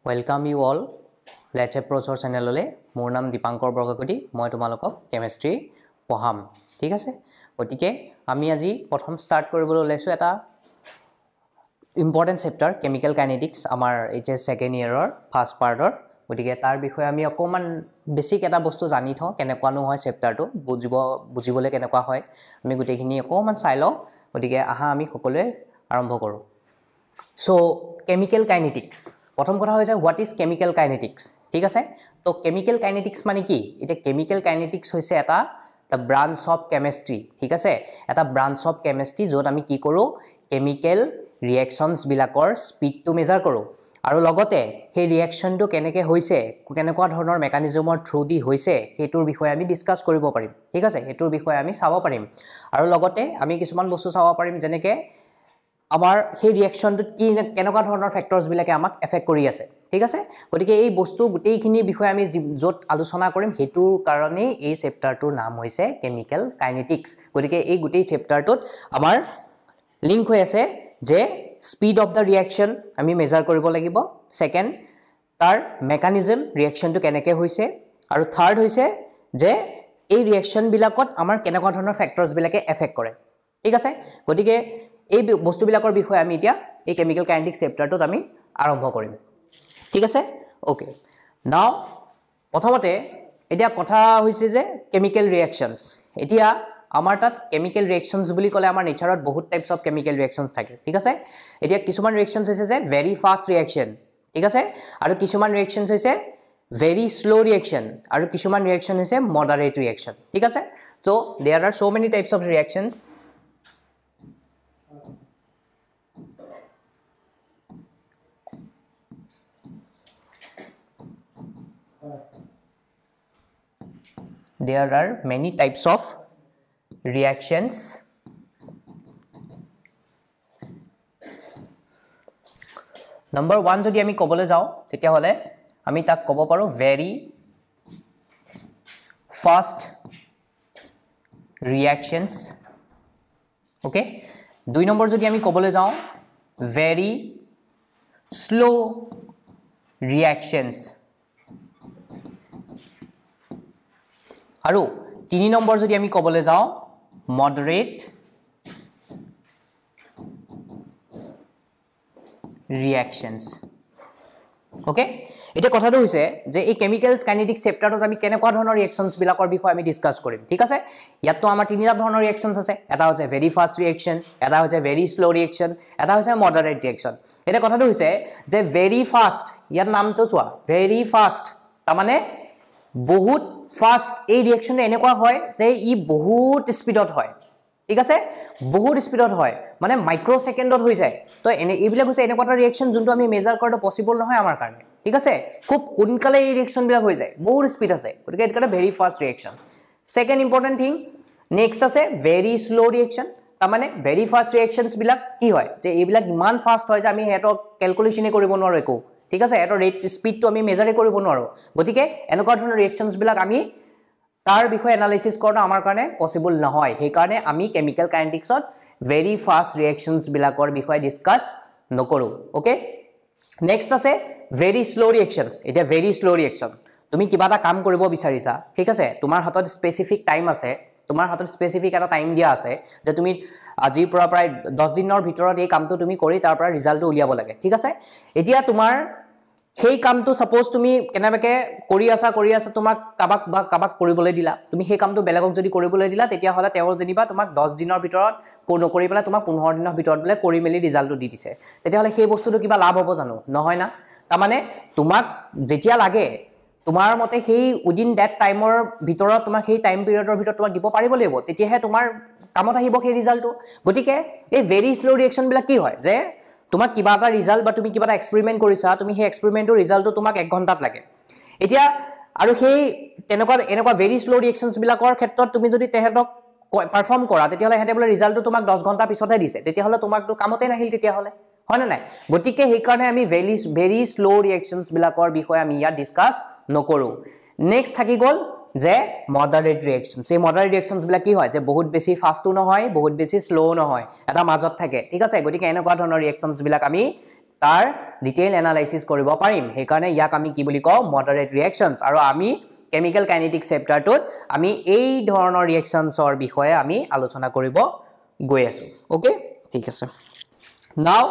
Welcome you all. Let's approach our channel le. মোৰ নাম দীপাঙ্কৰ বৰগোহাঁই মই তোমালোকক কেমিষ্ট্ৰি পঢ়াম ঠিক আছে গতিকে আমি আজি প্ৰথম স্টাৰ্ট কৰিবলৈ ওলাইছো এটা ইম্পৰ্টেন্ট চেপ্টাৰ কেমিক্যাল কাইনেটিক্স আমাৰ এইচএস সেকেন্ড ইয়াৰৰ ফাৰ্স্ট পাৰ্টৰ গতিকে তাৰ বিষয়ে আমি অকমান বেসিক এটা বস্তু জানি থওঁ কেনেকুৱানো হয় চেপ্টাৰটো বুজিবলৈ কেনেকুৱা হয় আমি গোটেইখিনি অকমান চাই লওঁ গতিকে আহা আমি সকলোৱে আৰম্ভ কৰো সো কেমিক্যাল কাইনেটিক্স প্ৰথম কথা হৈছে হোৱাট ইজ কেমিক্যাল কাইনেটিক্স ঠিক আছে তো কেমিক্যাল কাইনেটিক্স মানে কি এটা কেমিক্যাল কাইনেটিক্স হৈছে এটা the branch of chemistry ঠিক আছে এটা branch of chemistry যত আমি কি কৰো chemical reactions বিলাকৰ speed to measure কৰো আৰু লগতে সেই ৰিঅ্যাকচনটো কেনেকৈ হৈছে কেনেকুৱা ধৰণৰ মেকানিজমৰ থ্ৰু দি হৈছে হেতুৰ বিষয়ে আমি ডিসকাস কৰিব পাৰিম ঠিক আছে হেতুৰ বিষয়ে আমি চাব পাৰিম আৰু লগতে আমি কিছুমান বস্তু চাব পাৰিম যেনেকৈ আমাৰ সেই ৰিঅ্যাকচনটো কি কেনেকুৱা ধৰণৰ ফ্যাক্টৰস বিলাকে আমাক এফেক্ট কৰি আছে ঠিক আছে গতিকে এই বস্তু গুটেইখিনিৰ বিষয়ে আমি যত আলোচনা কৰিম হেতুৰ কাৰণে এই চেপ্টাৰটোৰ নাম হৈছে কেমিক্যাল কাইনেটিক্স গতিকে এই গুটেই চেপ্টাৰটোত আমাৰ লিংক হৈ আছে যে স্পিড অফ দা ৰিঅ্যাকচন আমি মেজাৰ কৰিব লাগিব সেকেন্ড তাৰ মেকানিজম ৰিঅ্যাকচনটো কেনেকৈ হৈছে আৰু থাৰ্ড হৈছে যে এই ৰিঅ্যাকচন বিলাকত আমাৰ কেনেকুৱা ধৰণৰ ফ্যাক্টৰস বিলাকে এফেক্ট কৰে ঠিক আছে গতিকে এই বস্তুবিলাকৰ বিষয়ে আমি এতিয়া এই কেমিক্যাল কাইনেটিক্স চেপ্টাৰটোত আমি আৰম্ভ কৰিম ঠিক আছে ওকে নাও প্ৰথমতে এতিয়া কথা হৈছে যে কেমিক্যাল ৰিঅ্যাকশনস এতিয়া আমাৰ তাত কেমিক্যাল ৰিঅ্যাকশনস বুলি ক'লে আমাৰ নেচাৰত বহুত টাইপস অফ কেমিক্যাল ৰিঅ্যাকশনস থাকে ঠিক আছে এতিয়া কিছুমান ৰিঅ্যাকশনস হৈছে যে ভেৰি ফাষ্ট ৰিঅ্যাকশন ঠিক আছে আৰু কিছুমান ৰিঅ্যাকশনস হৈছে ভেৰি স্লো ৰিঅ্যাকশন আৰু কিছুমান ৰিঅ্যাকশন হৈছে মডাৰেট ৰিঅ্যাকশন ঠিক আছে so there are so many types of reactions There are many types of reactions number 1 যদি আমি কবলে যাও তেতিয়া হলে আমি তাক কব পাৰো very fast reactions okay 2 number যদি আমি কবলে যাও very slow reactions আৰু 3 নম্বৰ যদি আমি কবলে যাও moderate reactions ওকে এটা কথাটো হৈছে যে এই কেমিক্যাল কাইনেটিক্স চেপ্টাৰটোত আমি কেনেকুৱা ধৰণৰ ৰিঅ্যাকশনস বিলাকৰ বিষয়ে আমি ডিসকাস কৰিম ঠিক আছে ইয়াতো আমাৰ তিনিটা ধৰণৰ ৰিঅ্যাকশনস আছে এটা হৈছে ভেৰি ফাষ্ট ৰিঅ্যাকশন এটা হৈছে ভেৰি স্লো ৰিঅ্যাকশন এটা হৈছে মডাৰেট ৰিঅ্যাকশন এটা কথাটো হৈছে যে ভেৰি ফাষ্ট ইয়াৰ নামটো চোৱা ভেৰি ফাষ্ট তাৰ মানে বহুত ফাষ্ট এই ৰিঅ্যাকশন এনেকুৱা হয় যে ই বহুত স্পিডত হয় ঠিক আছে বহুত স্পিডত হয় মানে মাইক্ৰো সেকেন্ডত হৈ যায় তো এইবিলাক হৈছে এনেকুৱা এটা ৰিঅ্যাকশন যোনটো আমি মেজাৰ কৰাটো পসিবল নহয় আমাৰ কাৰণে ঠিক আছে খুব সোনকালে এই ৰিঅ্যাকশন বিলাক হৈ যায় বহুত স্পিড আছে গতিকে এটা very fast reaction second important thing next আছে ভেৰি স্লো ৰিঅ্যাকশন তাৰ মানে ভেৰি ফাষ্ট ৰিঅ্যাকশনস বিলাক কি হয় যে এইবিলাক ইমান ফাষ্ট হয় যে আমি হেতক ক্যালকুলেশনে কৰিব নোৱাৰো একো ঠিক আছে এটা ৰেট স্পিডটো আমি মেজাৰে কৰিব নোৱাৰো গতিকে এনেকুৱা ধৰণৰ ৰিঅ্যাকশনস বিলাক আমি তাৰ বিষয়ে এনালাইসিস কৰাটো আমাৰ কাৰণে পসিবল নহয় সেই কাৰণে আমি কেমিক্যাল কাইনেটিক্সত ভেৰি ফাষ্ট ৰিঅ্যাকশনস বিলাকৰ বিষয়ে ডিসকাস নকৰো ওকে নেক্সট আছে ভেৰি স্লো ৰিঅ্যাকশনস এটা ভেৰি স্লো ৰিঅ্যাকশন তুমি কিবা এটা কাম কৰিব বিচাৰিছা ঠিক আছে তোমাৰ হাতত স্পেসিফিক টাইম আছে তোমাৰ হাতত স্পেসিফিক এটা টাইম দিয়া আছে যে তুমি আজিৰ পৰা প্ৰায় 10 দিনৰ ভিতৰত এই কামটো তুমি কৰি তাৰ পৰা ৰিজাল্টটো উলিয়াব লাগে ঠিক আছে এতিয়া তোমাৰ সেই কামটো সাপোজ তুমি কেনেবাকে কৰি আছা তোমাক কাবাক কৰিবলৈ দিলা তুমি সেই কামটো বেলেগক যদি কৰিবলৈ দিলা তেতিয়া হলে তেওঁ জনিবা তোমাক 10 দিনৰ ভিতৰত নকৰি পেলাই তোমাক 15 দিনৰ ভিতৰত বলে কৰি মেলি ৰিজাল্টটো দি দিছে তেতিয়া হলে সেই বস্তুটো কিবা লাভ হ'ব জানো নহয় না তাৰ মানে তোমাক যেতিয়া লাগে তোমাৰ মতে সেই উইদিন দ্যাট টাইমৰ ভিতৰত তোমাক সেই টাইম পিৰিয়ডৰ ভিতৰত তোমাক দিব পাৰিব লাগিব তেতিয়াহে তোমাৰ কামত আহিব সেই ৰিজাল্টটো গতিকে এই ভেৰি স্লো ৰিঅ্যাকশন বিলাক কি হয় যে তোমাক কিবা এটা ৰিজাল্ট বা তুমি কিবা এটা এক্সপেৰিমেন্ট কৰিছা তুমি সেই এক্সপেৰিমেন্টৰ ৰিজাল্টটো তোমাক 1 ঘণ্টাত লাগে এতিয়া আৰু সেই এনেকুৱা ভেৰি স্লো ৰিঅ্যাকশনস বিলাকৰ ক্ষেত্ৰত তুমি যদি তেহেতক পাৰফৰ্ম কৰা তেতিয়া হলে হেতে বলে ৰিজাল্টটো তোমাক 10 ঘণ্টা পিছতহে দিছে তেতিয়া হলে তোমাক তো কামতে নাহিল তেতিয়া হলে হয় না নাই গতিকে সেই কাৰণে আমি ভেৰি স্লো ৰিঅ্যাকশনস বিলাকৰ বিষয়ে আমি ইয়াত ডিসকাস নকৰো নেক্সট থাকি গল যে মডারেট রিঅ্যাকশনস এই মডারেট রিঅ্যাকশনস বিলাক কি হয় যে বহুত বেছি ফাস্টও নহয় বহুত বেছি স্লো নহয় এটা মাজত থাকে ঠিক আছে গতিকে এনেকুৱা ধৰণৰ ৰিঅ্যাকশনস বিলাক আমি তাৰ ডিটেইল এনালাইসিস কৰিব পাৰিম হেকাৰণে ইয়াক আমি কি বুলি কওঁ মডাৰেট ৰিঅ্যাকশনস আৰু আমি কেমিক্যাল কাইনেটিক্স চেপ্টাৰটোত আমি এই ধৰণৰ ৰিঅ্যাকশনসৰ বিষয়ে আমি আলোচনা কৰিব গৈ আছো ওকে ঠিক আছে নাও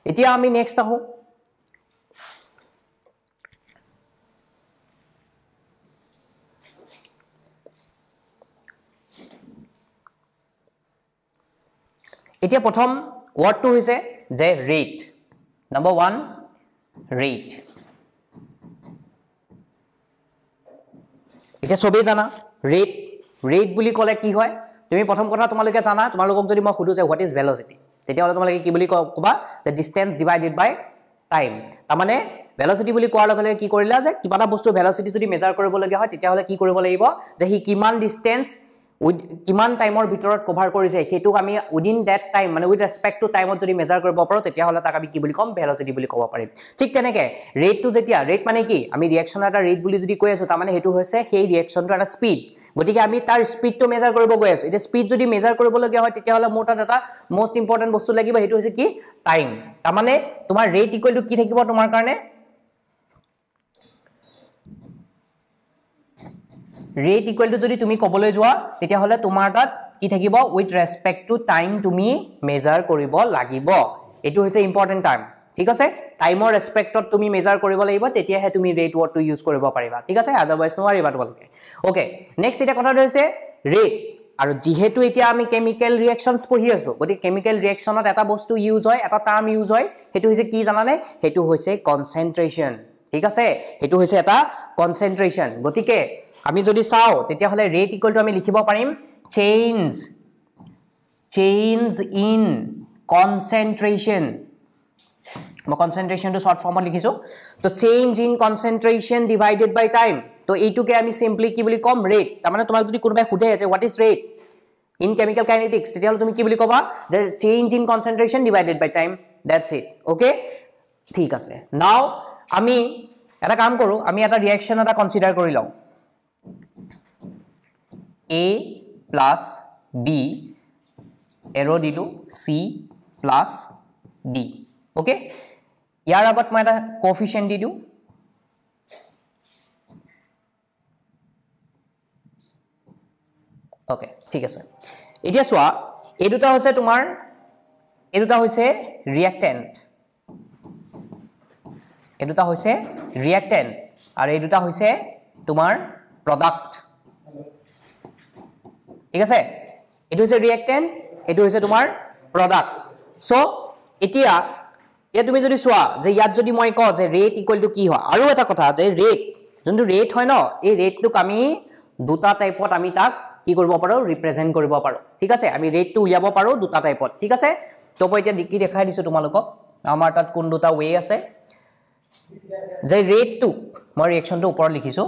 এতিয়া আমি নেক্সট আহো এতিয়া প্ৰথম ওয়াৰ্ডটো হৈছে যে ৰেট নাম্বাৰ 1 ৰেট এটা সবে জানা ৰেট বুলি ক'লে কি হয় তুমি প্ৰথম কথা তোমালোকে জানা তোমালোকক যদি মই খুদু যে হোৱাট ইজ ভেলোসিটি তেতিয়া হলে তোমালোকে কি বুলি ক'বা যে ডিসটেন্স ডিভাইডেড বাই টাইম তাৰ মানে ভেলোসিটি বুলি কোৱাৰ লগে লগে কি কৰিলা যে কিবা এটা বস্তু ভেলোসিটি যদি মেজাৰ কৰিব লগা হয় তেতিয়া হলে কি কৰিব লাগিব যে হি কিমান ডিসটেন্স কিমান টাইমৰ ভিতৰত কভাৰ কৰিছে হেতুক আমি উইদিন দ্যাট টাইম মানে উইথ ৰেসপেক্ট টু টাইমত যদি মেজাৰ কৰিব পাৰো তেতিয়া হলে তাক আমি কি বুলি কম ভেলোসিটি বুলি ক'ব পাৰিম ঠিক তেনেকে ৰেটটো যেতিয়া ৰেট মানে কি আমি ৰিঅ্যাকশন এটা ৰেট বুলি যদি কৈ আছো তাৰ মানে হেতু হৈছে সেই ৰিঅ্যাকশনটো এটা স্পিড গতিকে আমি তাৰ স্পিডটো মেজাৰ কৰিব গৈ আছো এটা স্পিড যদি মেজাৰ কৰিব লগা হয় তেতিয়া হলে মোৰ তাত এটা মোস্ট ইম্পৰ্টেন্ট বস্তু লাগিব হেতু হৈছে কি টাইম তাৰ মানে তোমাৰ ৰেট ইকুৱেল টু কি থাকিব তোমাৰ কাৰণে ৰেট ইকুৱেল টু যদি তুমি কবলৈ যোৱা তেতিয়া হলে তোমাৰ তাত কি থাকিব উইথ ৰেসপেক্ট টু টাইম তুমি মেজাৰ কৰিব লাগিব এটো হৈছে ইম্পৰ্টেন্ট টাইম ঠিক আছে টাইমৰ ৰেসপেক্টত তুমি মেজাৰ কৰিব লাগিব তেতিয়াহে তুমি ৰেট ওয়াৰ্ডটো ইউজ কৰিব পাৰিবা ঠিক আছে আদাৰৱাইজ নোৱাৰিবা তোমালোকে ওকে নেক্সট এটা কথা হৈছে ৰেট আৰু যেহেতু এতিয়া আমি কেমিক্যাল ৰিঅ্যাকশনস পঢ়ি আছো গতি কেমিক্যাল ৰিঅ্যাকশনত এটা বস্তু ইউজ হয় এটা টাৰ্ম ইউজ হয় হেতু হৈছে কি জানানে হেতু হৈছে কনসেন্ট্ৰেচন ঠিক আছে হেতু হৈছে এটা কনসেন্ট্ৰেচন গতিকে আমি যদি চাও তেতিয়া হলে ৰেট ইকুৱেল টু আমি লিখিব পাৰিম চেঞ্জ ইন কনসেন্ট্ৰেচন মই কনসেন্ট্ৰেচনটো শৰ্ট ফৰ্মত লিখিছো তো change in concentration divided by time তো এইটোকে আমি সিম্পলি কি বুলি কম ৰেট তাৰ মানে তোমাক যদি কোনোবাই খুদে যে what is rate in chemical kinetics তেতিয়া হলে তুমি কি বুলি কবা যে change in concentration divided by time that's it okay ঠিক আছে নাও আমি এটা কাম কৰো আমি এটা ৰিঅ্যাকশন এটা কনসিডাৰ কৰি লও A plus B arrow dilu C plus D okay ইয়াৰ আগত মই এটা কোএফিশিয়েন্ট দি দিও ওকে ঠিক আছে এতিয়া সোয়া এই দুটা হৈছে তোমাৰ এই দুটা হৈছে ৰিঅ্যাকটেন্ট এই দুটা হৈছে ৰিঅ্যাকটেন্ট আৰু এই দুটা হৈছে তোমাৰ প্ৰডাক্ট ঠিক আছে এটো হৈছে ৰিঅ্যাকটেন্ট এটো হৈছে তোমাৰ প্ৰডাক্ট সো এতিয়া তুমি যদি সোয়া যে ইয়াত যদি মই কও যে ৰেট ইকুৱেল টু কি হয় আৰু এটা কথা যে ৰেট যোনটো ৰেট হয় ন এই ৰেটটোক আমি দুটা টাইপত আমি তাক কি কৰিব পাৰো ৰিপ্ৰেজেন্ট কৰিব পাৰো ঠিক আছে আমি ৰেটটো উলিয়াব পাৰো দুটা টাইপত ঠিক আছে তো মই এতিয়া কি দেখাই দিছো তোমালোকক আমাৰ তাত কোন দুটা ওয়ে আছে যে ৰেটটো মই ৰিঅ্যাকশনটো ওপৰত লিখিছো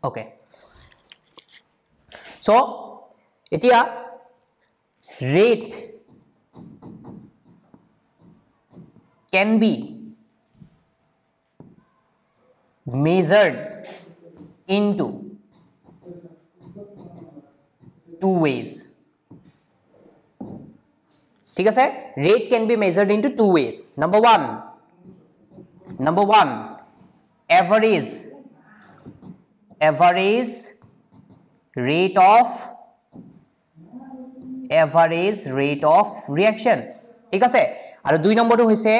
okay so etia rate can be measured into two ways ঠিক আছে rate can be measured into two ways number 1 average rate of reaction ঠিক আছে আৰু দুই নম্বৰটো হৈছে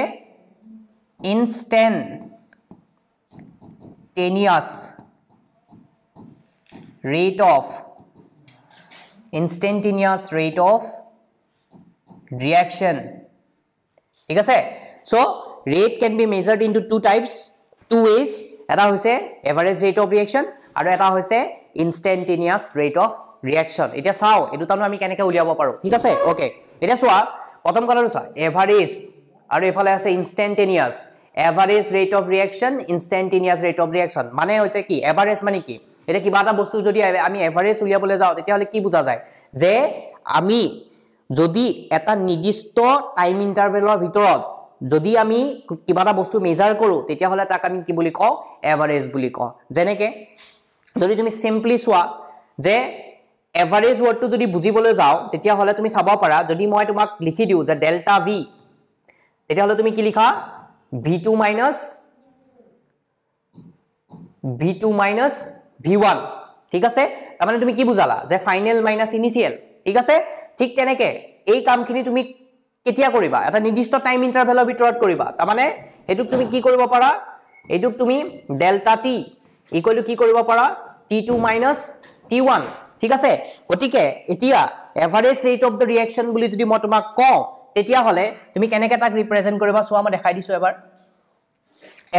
instantaneous rate of reaction ঠিক আছে so rate can be measured into two ways এটা হৈছে average rate of reaction আৰু এটা হৈছে instantaneous rate of reaction এটা চাও এটো তানো আমি কেনেকৈ উলিয়াব পাৰো ঠিক আছে ওকে এটা চোৱা প্ৰথম কথাটো চোৱা এভাৰেজ আৰু এফালে আছে instantaneous average rate of reaction instantaneous rate of reaction মানে হৈছে কি এভাৰেজ মানে কি এটা কিবা এটা বস্তু যদি আমি এভাৰেজ উলিয়াবলৈ যাও তেতিয়া হলে কি বুজা যায় যে আমি যদি এটা নিৰ্দিষ্ট টাইম ইন্টাৰভেলৰ ভিতৰত যদি আমি কিবা এটা বস্তু মেজাৰ কৰো তেতিয়া হলে তাক আমি কি বুলি কও এভাৰেজ বুলি কও যেনেকে যদি তুমি সিম্পলি চোৱা যে এভাৰেজ ওয়াৰ্ডটো যদি বুজিবলৈ যাও তেতিয়া হলে তুমি চাব পাৰা যদি মই তোমাক লিখি দিও যে ডেল্টা ভি তেতিয়া হলে তুমি কি লিখা v2 minus v1 ঠিক আছে তাৰ মানে তুমি কি বুজালা যে ফাইনাল মাইনাস ইনিশিয়াল ঠিক আছে ঠিক তেনেকে এই কামখিনি তুমি কেতিয়া কৰিবা এটা নিৰ্দিষ্ট টাইম ইন্টাৰভেলৰ ভিতৰত কৰিবা তাৰ মানে হেতুক তুমি কি কৰিব পাৰা এটুক তুমি ডেল্টা t ইকুৱেল টু কি কৰিব পাৰা t2 minus t1 ঠিক আছে গতিকে এতিয়া average rate of the reaction বুলি যদি মই তোমাক কওঁ তেতিয়া হলে তুমি কেনেকে তাক ৰিপ্ৰেজেন্ট কৰিবা সোৱা মই দেখাই দিছো এবাৰ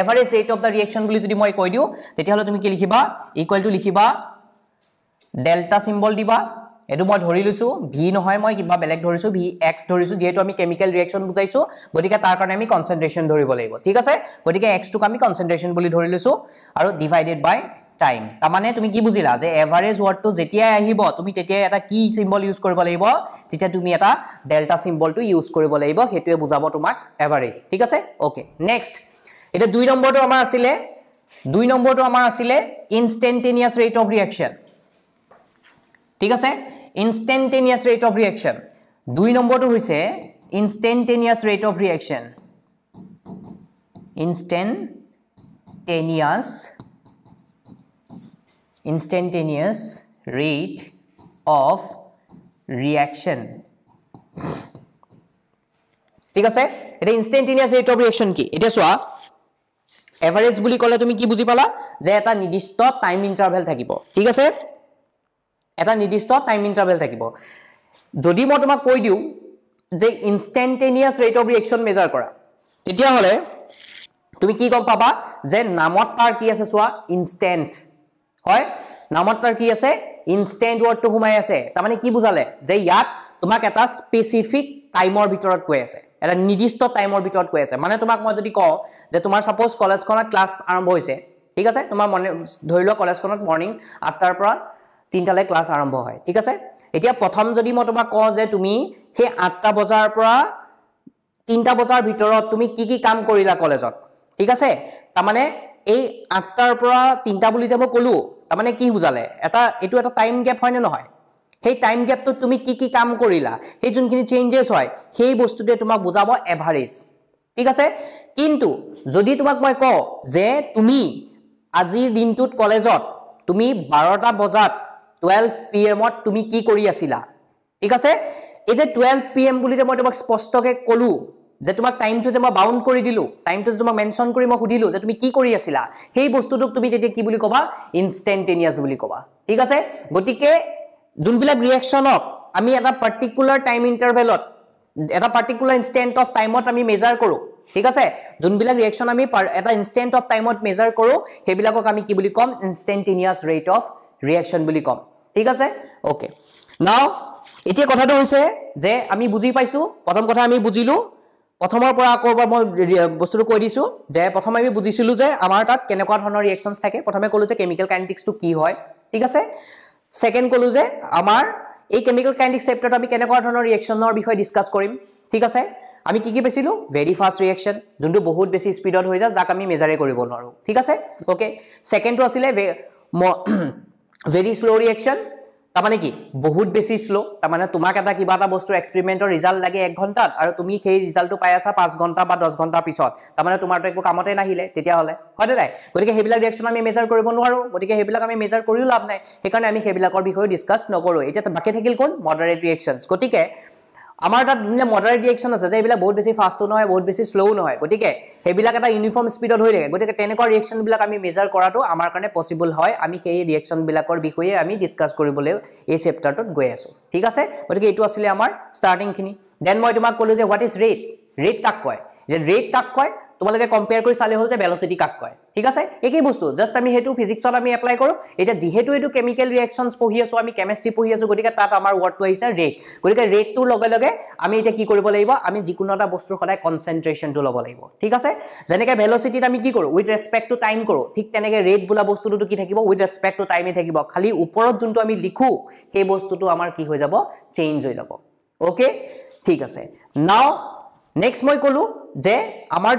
average rate of the reaction বুলি যদি মই কৈ দিও তেতিয়া হলে তুমি কি লিখিবা ইকুৱেল টু লিখিবা ডেল্টা সিম্বল দিবা এটো মই ধৰি লৈছো ভি নহয় মই কিবা বেলেগ ধৰিছো ভি এক্স ধৰিছো যেহেতু আমি কেমিক্যাল ৰিঅ্যাকশন বুজাইছো গতিকে তাৰ কাৰণে আমি কনসেন্ট্ৰেচন ধৰিব লাগিব ঠিক আছে গতিকে এক্স টুক আমি কনসেন্ট্ৰেচন বুলি ধৰি লৈছো আৰু ডিভাইডেড বাই টাইম তাৰ মানে তুমি কি বুজিলা যে এভাৰেজ ওয়াৰ্ডটো যেতিয়া আহিব তুমি তেতিয়া এটা কি সিম্বল ইউজ কৰিব লাগিব তেতিয়া তুমি এটা ডেল্টা সিম্বলটো ইউজ কৰিব লাগিব হেতুৱে বুজাব তোমাক এভাৰেজ ঠিক আছে ওকে নেক্সট এটা 2 নম্বৰটো আমাৰ আছিলে ইনস্ট্যান্টেনিয়াস ৰেট অফ ৰিঅ্যাকশন ঠিক আছে instantaneous rate of reaction 2 নম্বৰটো হৈছে instantaneous rate of reaction instantaneous rate of reaction ঠিক আছে এটা instantaneous rate of reaction কি এটা সোয়া এভাৰেজ বুলি কলে তুমি কি বুজি পালা যে এটা নিৰ্দিষ্ট টাইম ইন্টাৰভেল থাকিব ঠিক আছে এটা নিৰ্দিষ্ট টাইম ইন্টাৰভেল থাকিব যদি মই তোমাক কৈ দিও যে instantaneous rate of reaction measure কৰা তেতিয়া হলে তুমি কি গম পাবা যে নামত তাৰ কি আছে সোৱা ইনস্ট্যান্ট হয় নামত তাৰ কি আছে ইনস্ট্যান্ট ওয়াৰ্ডটো হুমাই আছে তাৰ মানে কি বুজালে যে ইয়াত তোমাক এটা স্পেসিফিক টাইমৰ ভিতৰত কৈ আছে এটা নিৰ্দিষ্ট টাইমৰ ভিতৰত কৈ আছে মানে তোমাক মই যদি কওঁ যে তোমাৰ সাপোজ কলেজখনত ক্লাছ আৰম্ভ হৈছে ঠিক আছে তোমাৰ মনে ধৰি লোৱা কলেজখনত মৰ্নিং 8টাৰ পৰা 3টালৈ ক্লাছ আৰম্ভ হয় ঠিক আছে এতিয়া প্ৰথম যদি মই তোমাক কওঁ যে তুমি হে 8টা বজাৰ পৰা 3টা বজাৰ ভিতৰত তুমি কি কাম কৰিলা কলেজত ঠিক আছে তাৰ মানে এই 8টাৰ পৰা 3টা বুলি যে মই কলো তাৰ মানে কি বুজালে এটা এটো এটা টাইম গ্যাপ হয় নে নহয় সেই টাইম গ্যাপটো তুমি কি কাম কৰিলা সেই যোনখিনি চেঞ্জেস হয় সেই বস্তুতে তোমাক বুজাব এভাৰেজ ঠিক আছে কিন্তু যদি তোমাক মই কওঁ যে তুমি আজিৰ দিনটোত কলেজত তুমি 12টা বজাত 12 pm ত তুমি কি কৰি আছিলা ঠিক আছে এই যে 12 pm বুলি যে মই তোমাক স্পষ্টকে কলো যে তোমাক টাইমটো যে মই বাউন্ড কৰি দিলো টাইমটো যে তোমাক মেনশন কৰি মই সুধিলো যে তুমি কি কৰি আছিলা সেই বস্তুটোক তুমি তেতিয়া কি বুলি কবা ইনস্ট্যান্টেনিয়াস বুলি কবা ঠিক আছে গতিকে যোনবিলাক ৰিঅ্যাকশনক আমি এটা পাৰ্টিকুলাৰ টাইম ইন্টাৰভেলত এটা পাৰ্টিকুলাৰ ইনস্ট্যান্ট অফ টাইমত আমি মেজাৰ কৰো ঠিক আছে যোনবিলাক ৰিঅ্যাকশন আমি এটা ইনস্ট্যান্ট অফ টাইমত মেজাৰ কৰো হেবিলাকক আমি কি বুলি কম ইনস্ট্যান্টেনিয়াস ৰেট অফ ৰিঅ্যাকশন বুলি কম ঠিক আছে ওকে নাও এতিয়া কথাটো হৈছে যে আমি বুজি পাইছো প্ৰথম কথা আমি বুজিলো প্ৰথমৰ পৰা আকৌবা মই বস্তুটো কৈ দিছো যে প্ৰথম আমি বুজিছিলো যে আমাৰ তাত কেনেকুৱা ধৰণৰ ৰিঅ্যাকশনছ থাকে প্ৰথমে কলো যে কেমিক্যাল কাইনেটিক্সটো কি হয় ঠিক আছে সেকেন্ড কলো যে আমাৰ এই কেমিক্যাল কাইনেটিক্স চেপ্টাৰত আমি কেনেকুৱা ধৰণৰ ৰিঅ্যাকশনৰ বিষয়ে ডিসকাস কৰিম ঠিক আছে আমি কি পাইছিলো ভেৰি ফাষ্ট ৰিঅ্যাকশন যোনটো বহুত বেছি স্পিডত হৈ যায় যাক আমি মেজাৰে কৰিব নোৱাৰো ঠিক আছে ওকে সেকেন্ডটো আছিল ভেৰি স্লো ৰিঅ্যাকশন তাৰ মানে কি বহুত বেছি স্লো তাৰ মানে তোমাক এটা কিবা এটা বস্তুৰ এক্সপেৰিমেন্টৰ ৰিজাল্ট লাগে 1 ঘণ্টাত আৰু তুমি সেই ৰিজাল্টটো পাই আছা 5 ঘণ্টা বা 10 ঘণ্টাৰ পিছত তাৰ মানে তোমাৰটো একো কামতে নাহিলে তেতিয়া হলে হয় নাই গতিকে হেবিলাক ৰিঅ্যাকশন আমি মেজাৰ কৰিব নোৱাৰো গতিকে হেবিলাক আমি মেজাৰ কৰিও লাভ নাই সেইকাৰণে আমি হেবিলাকৰ বিষয়ে ডিসকাস নকৰো এতিয়া বাকি থাকিল কোন মডাৰেট ৰিঅ্যাকশনছ গতিকে আমাৰ তাত মডাৰেট ৰিঅ্যাকশন আছে যে এইবিলাক বহুত বেছি ফাস্টো নহয় বহুত বেছি স্লো নহয় গতিকে হেবিলাক এটা ইউনিফর্ম স্পিডত হৈ থাকে গতিকে তেনেকুৱা ৰিঅ্যাকশন বিলাক আমি মেজাৰ কৰাটো আমাৰ কাৰণে পসিবল হয় আমি সেই ৰিঅ্যাকশন বিলাকৰ বিষয়ে আমি ডিসকাস কৰিবলৈ এই চেপ্টাৰটোত গৈ আছো ঠিক আছে গতিকে এটো আছিল আমাৰ ষ্টাৰ্টিং খিনি দেন মই তোমাক কলো যে হোৱাট ইজ ৰেট কাক কয় যে ৰেট কাক কয় তোমালোকে কম্পেয়াৰ কৰি চালে হল যে ভেলোসিটি কাক কয় ঠিক আছে একেই বস্তু জাস্ট আমি হেতু ফিজিক্সত আমি এপ্লাই কৰো এটা যেহেতু এটো কেমিক্যাল ৰিঅ্যাকশনছ পঢ়ি আছো আমি কেমিষ্ট্ৰি পঢ়ি আছো গতিকে তাত আমাৰ ওয়াৰ্ডটো আহিছে ৰেট গতিকে ৰেটটোৰ লগে লগে আমি এটা কি কৰিব লাগিব আমি যিকোনো এটা বস্তুৰ সদায় কনসেন্ট্ৰেচনটো ল'ব লাগিব ঠিক আছে যেনেকৈ ভেলোসিটিত আমি কি কৰো উইথ ৰেসপেক্ট টু টাইম কৰো ঠিক তেনেকৈ ৰেট বোলা বস্তুটো কি থাকিব উইথ ৰেসপেক্ট টু টাইমে থাকিব খালি ওপৰত যোনটো আমি লিখো সেই বস্তুটো আমাৰ কি হৈ যাব চেঞ্জ হৈ যাব ওকে ঠিক আছে নাও নেক্সট মই কলো যে আমাৰ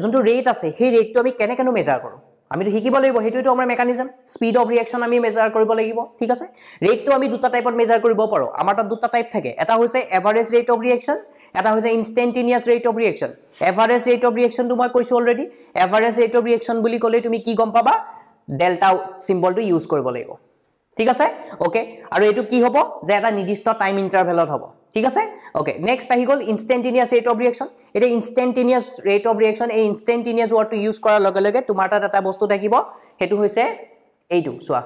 যোনটো ৰেট আছে সেই ৰেটটো আমি কেনেকৈ মেজাৰ কৰো আমিতো শিকিব লাগিব হেতুটো আমাৰ মেকানিজম স্পিড অফ ৰিঅ্যাকশন আমি মেজাৰ কৰিব লাগিব ঠিক আছে ৰেটটো আমি দুটা টাইপত মেজাৰ কৰিব পাৰো আমাৰ তাত দুটা টাইপ থাকে এটা হৈছে এভাৰেজ ৰেট অফ ৰিঅ্যাকশন এটা হৈছে instantaneous rate of reaction average rate of reaction তো মই কৈছো already average rate of reaction বুলি ক'লে তুমি কি গম পাবা ডেল্টা সিম্বলটো ইউজ কৰিব লাগিব ঠিক আছে ওকে আৰু এটো কি হ'ব যে এটা নিৰ্দিষ্ট টাইম ইন্টাৰভেলত হ'ব ঠিক আছে ওকে নেক্সট আহি গল ইনস্ট্যান্টেনিয়াস ৰেট অফ ৰিঅ্যাকশন এটা ইনস্ট্যান্টেনিয়াস ৰেট অফ ৰিঅ্যাকশন এই ইনস্ট্যান্টেনিয়াস ওয়াৰ্ডটো ইউজ কৰাৰ লগে লগে তোমাৰ তাত এটা বস্তু থাকিব হেতু হৈছে এইটো সোৱা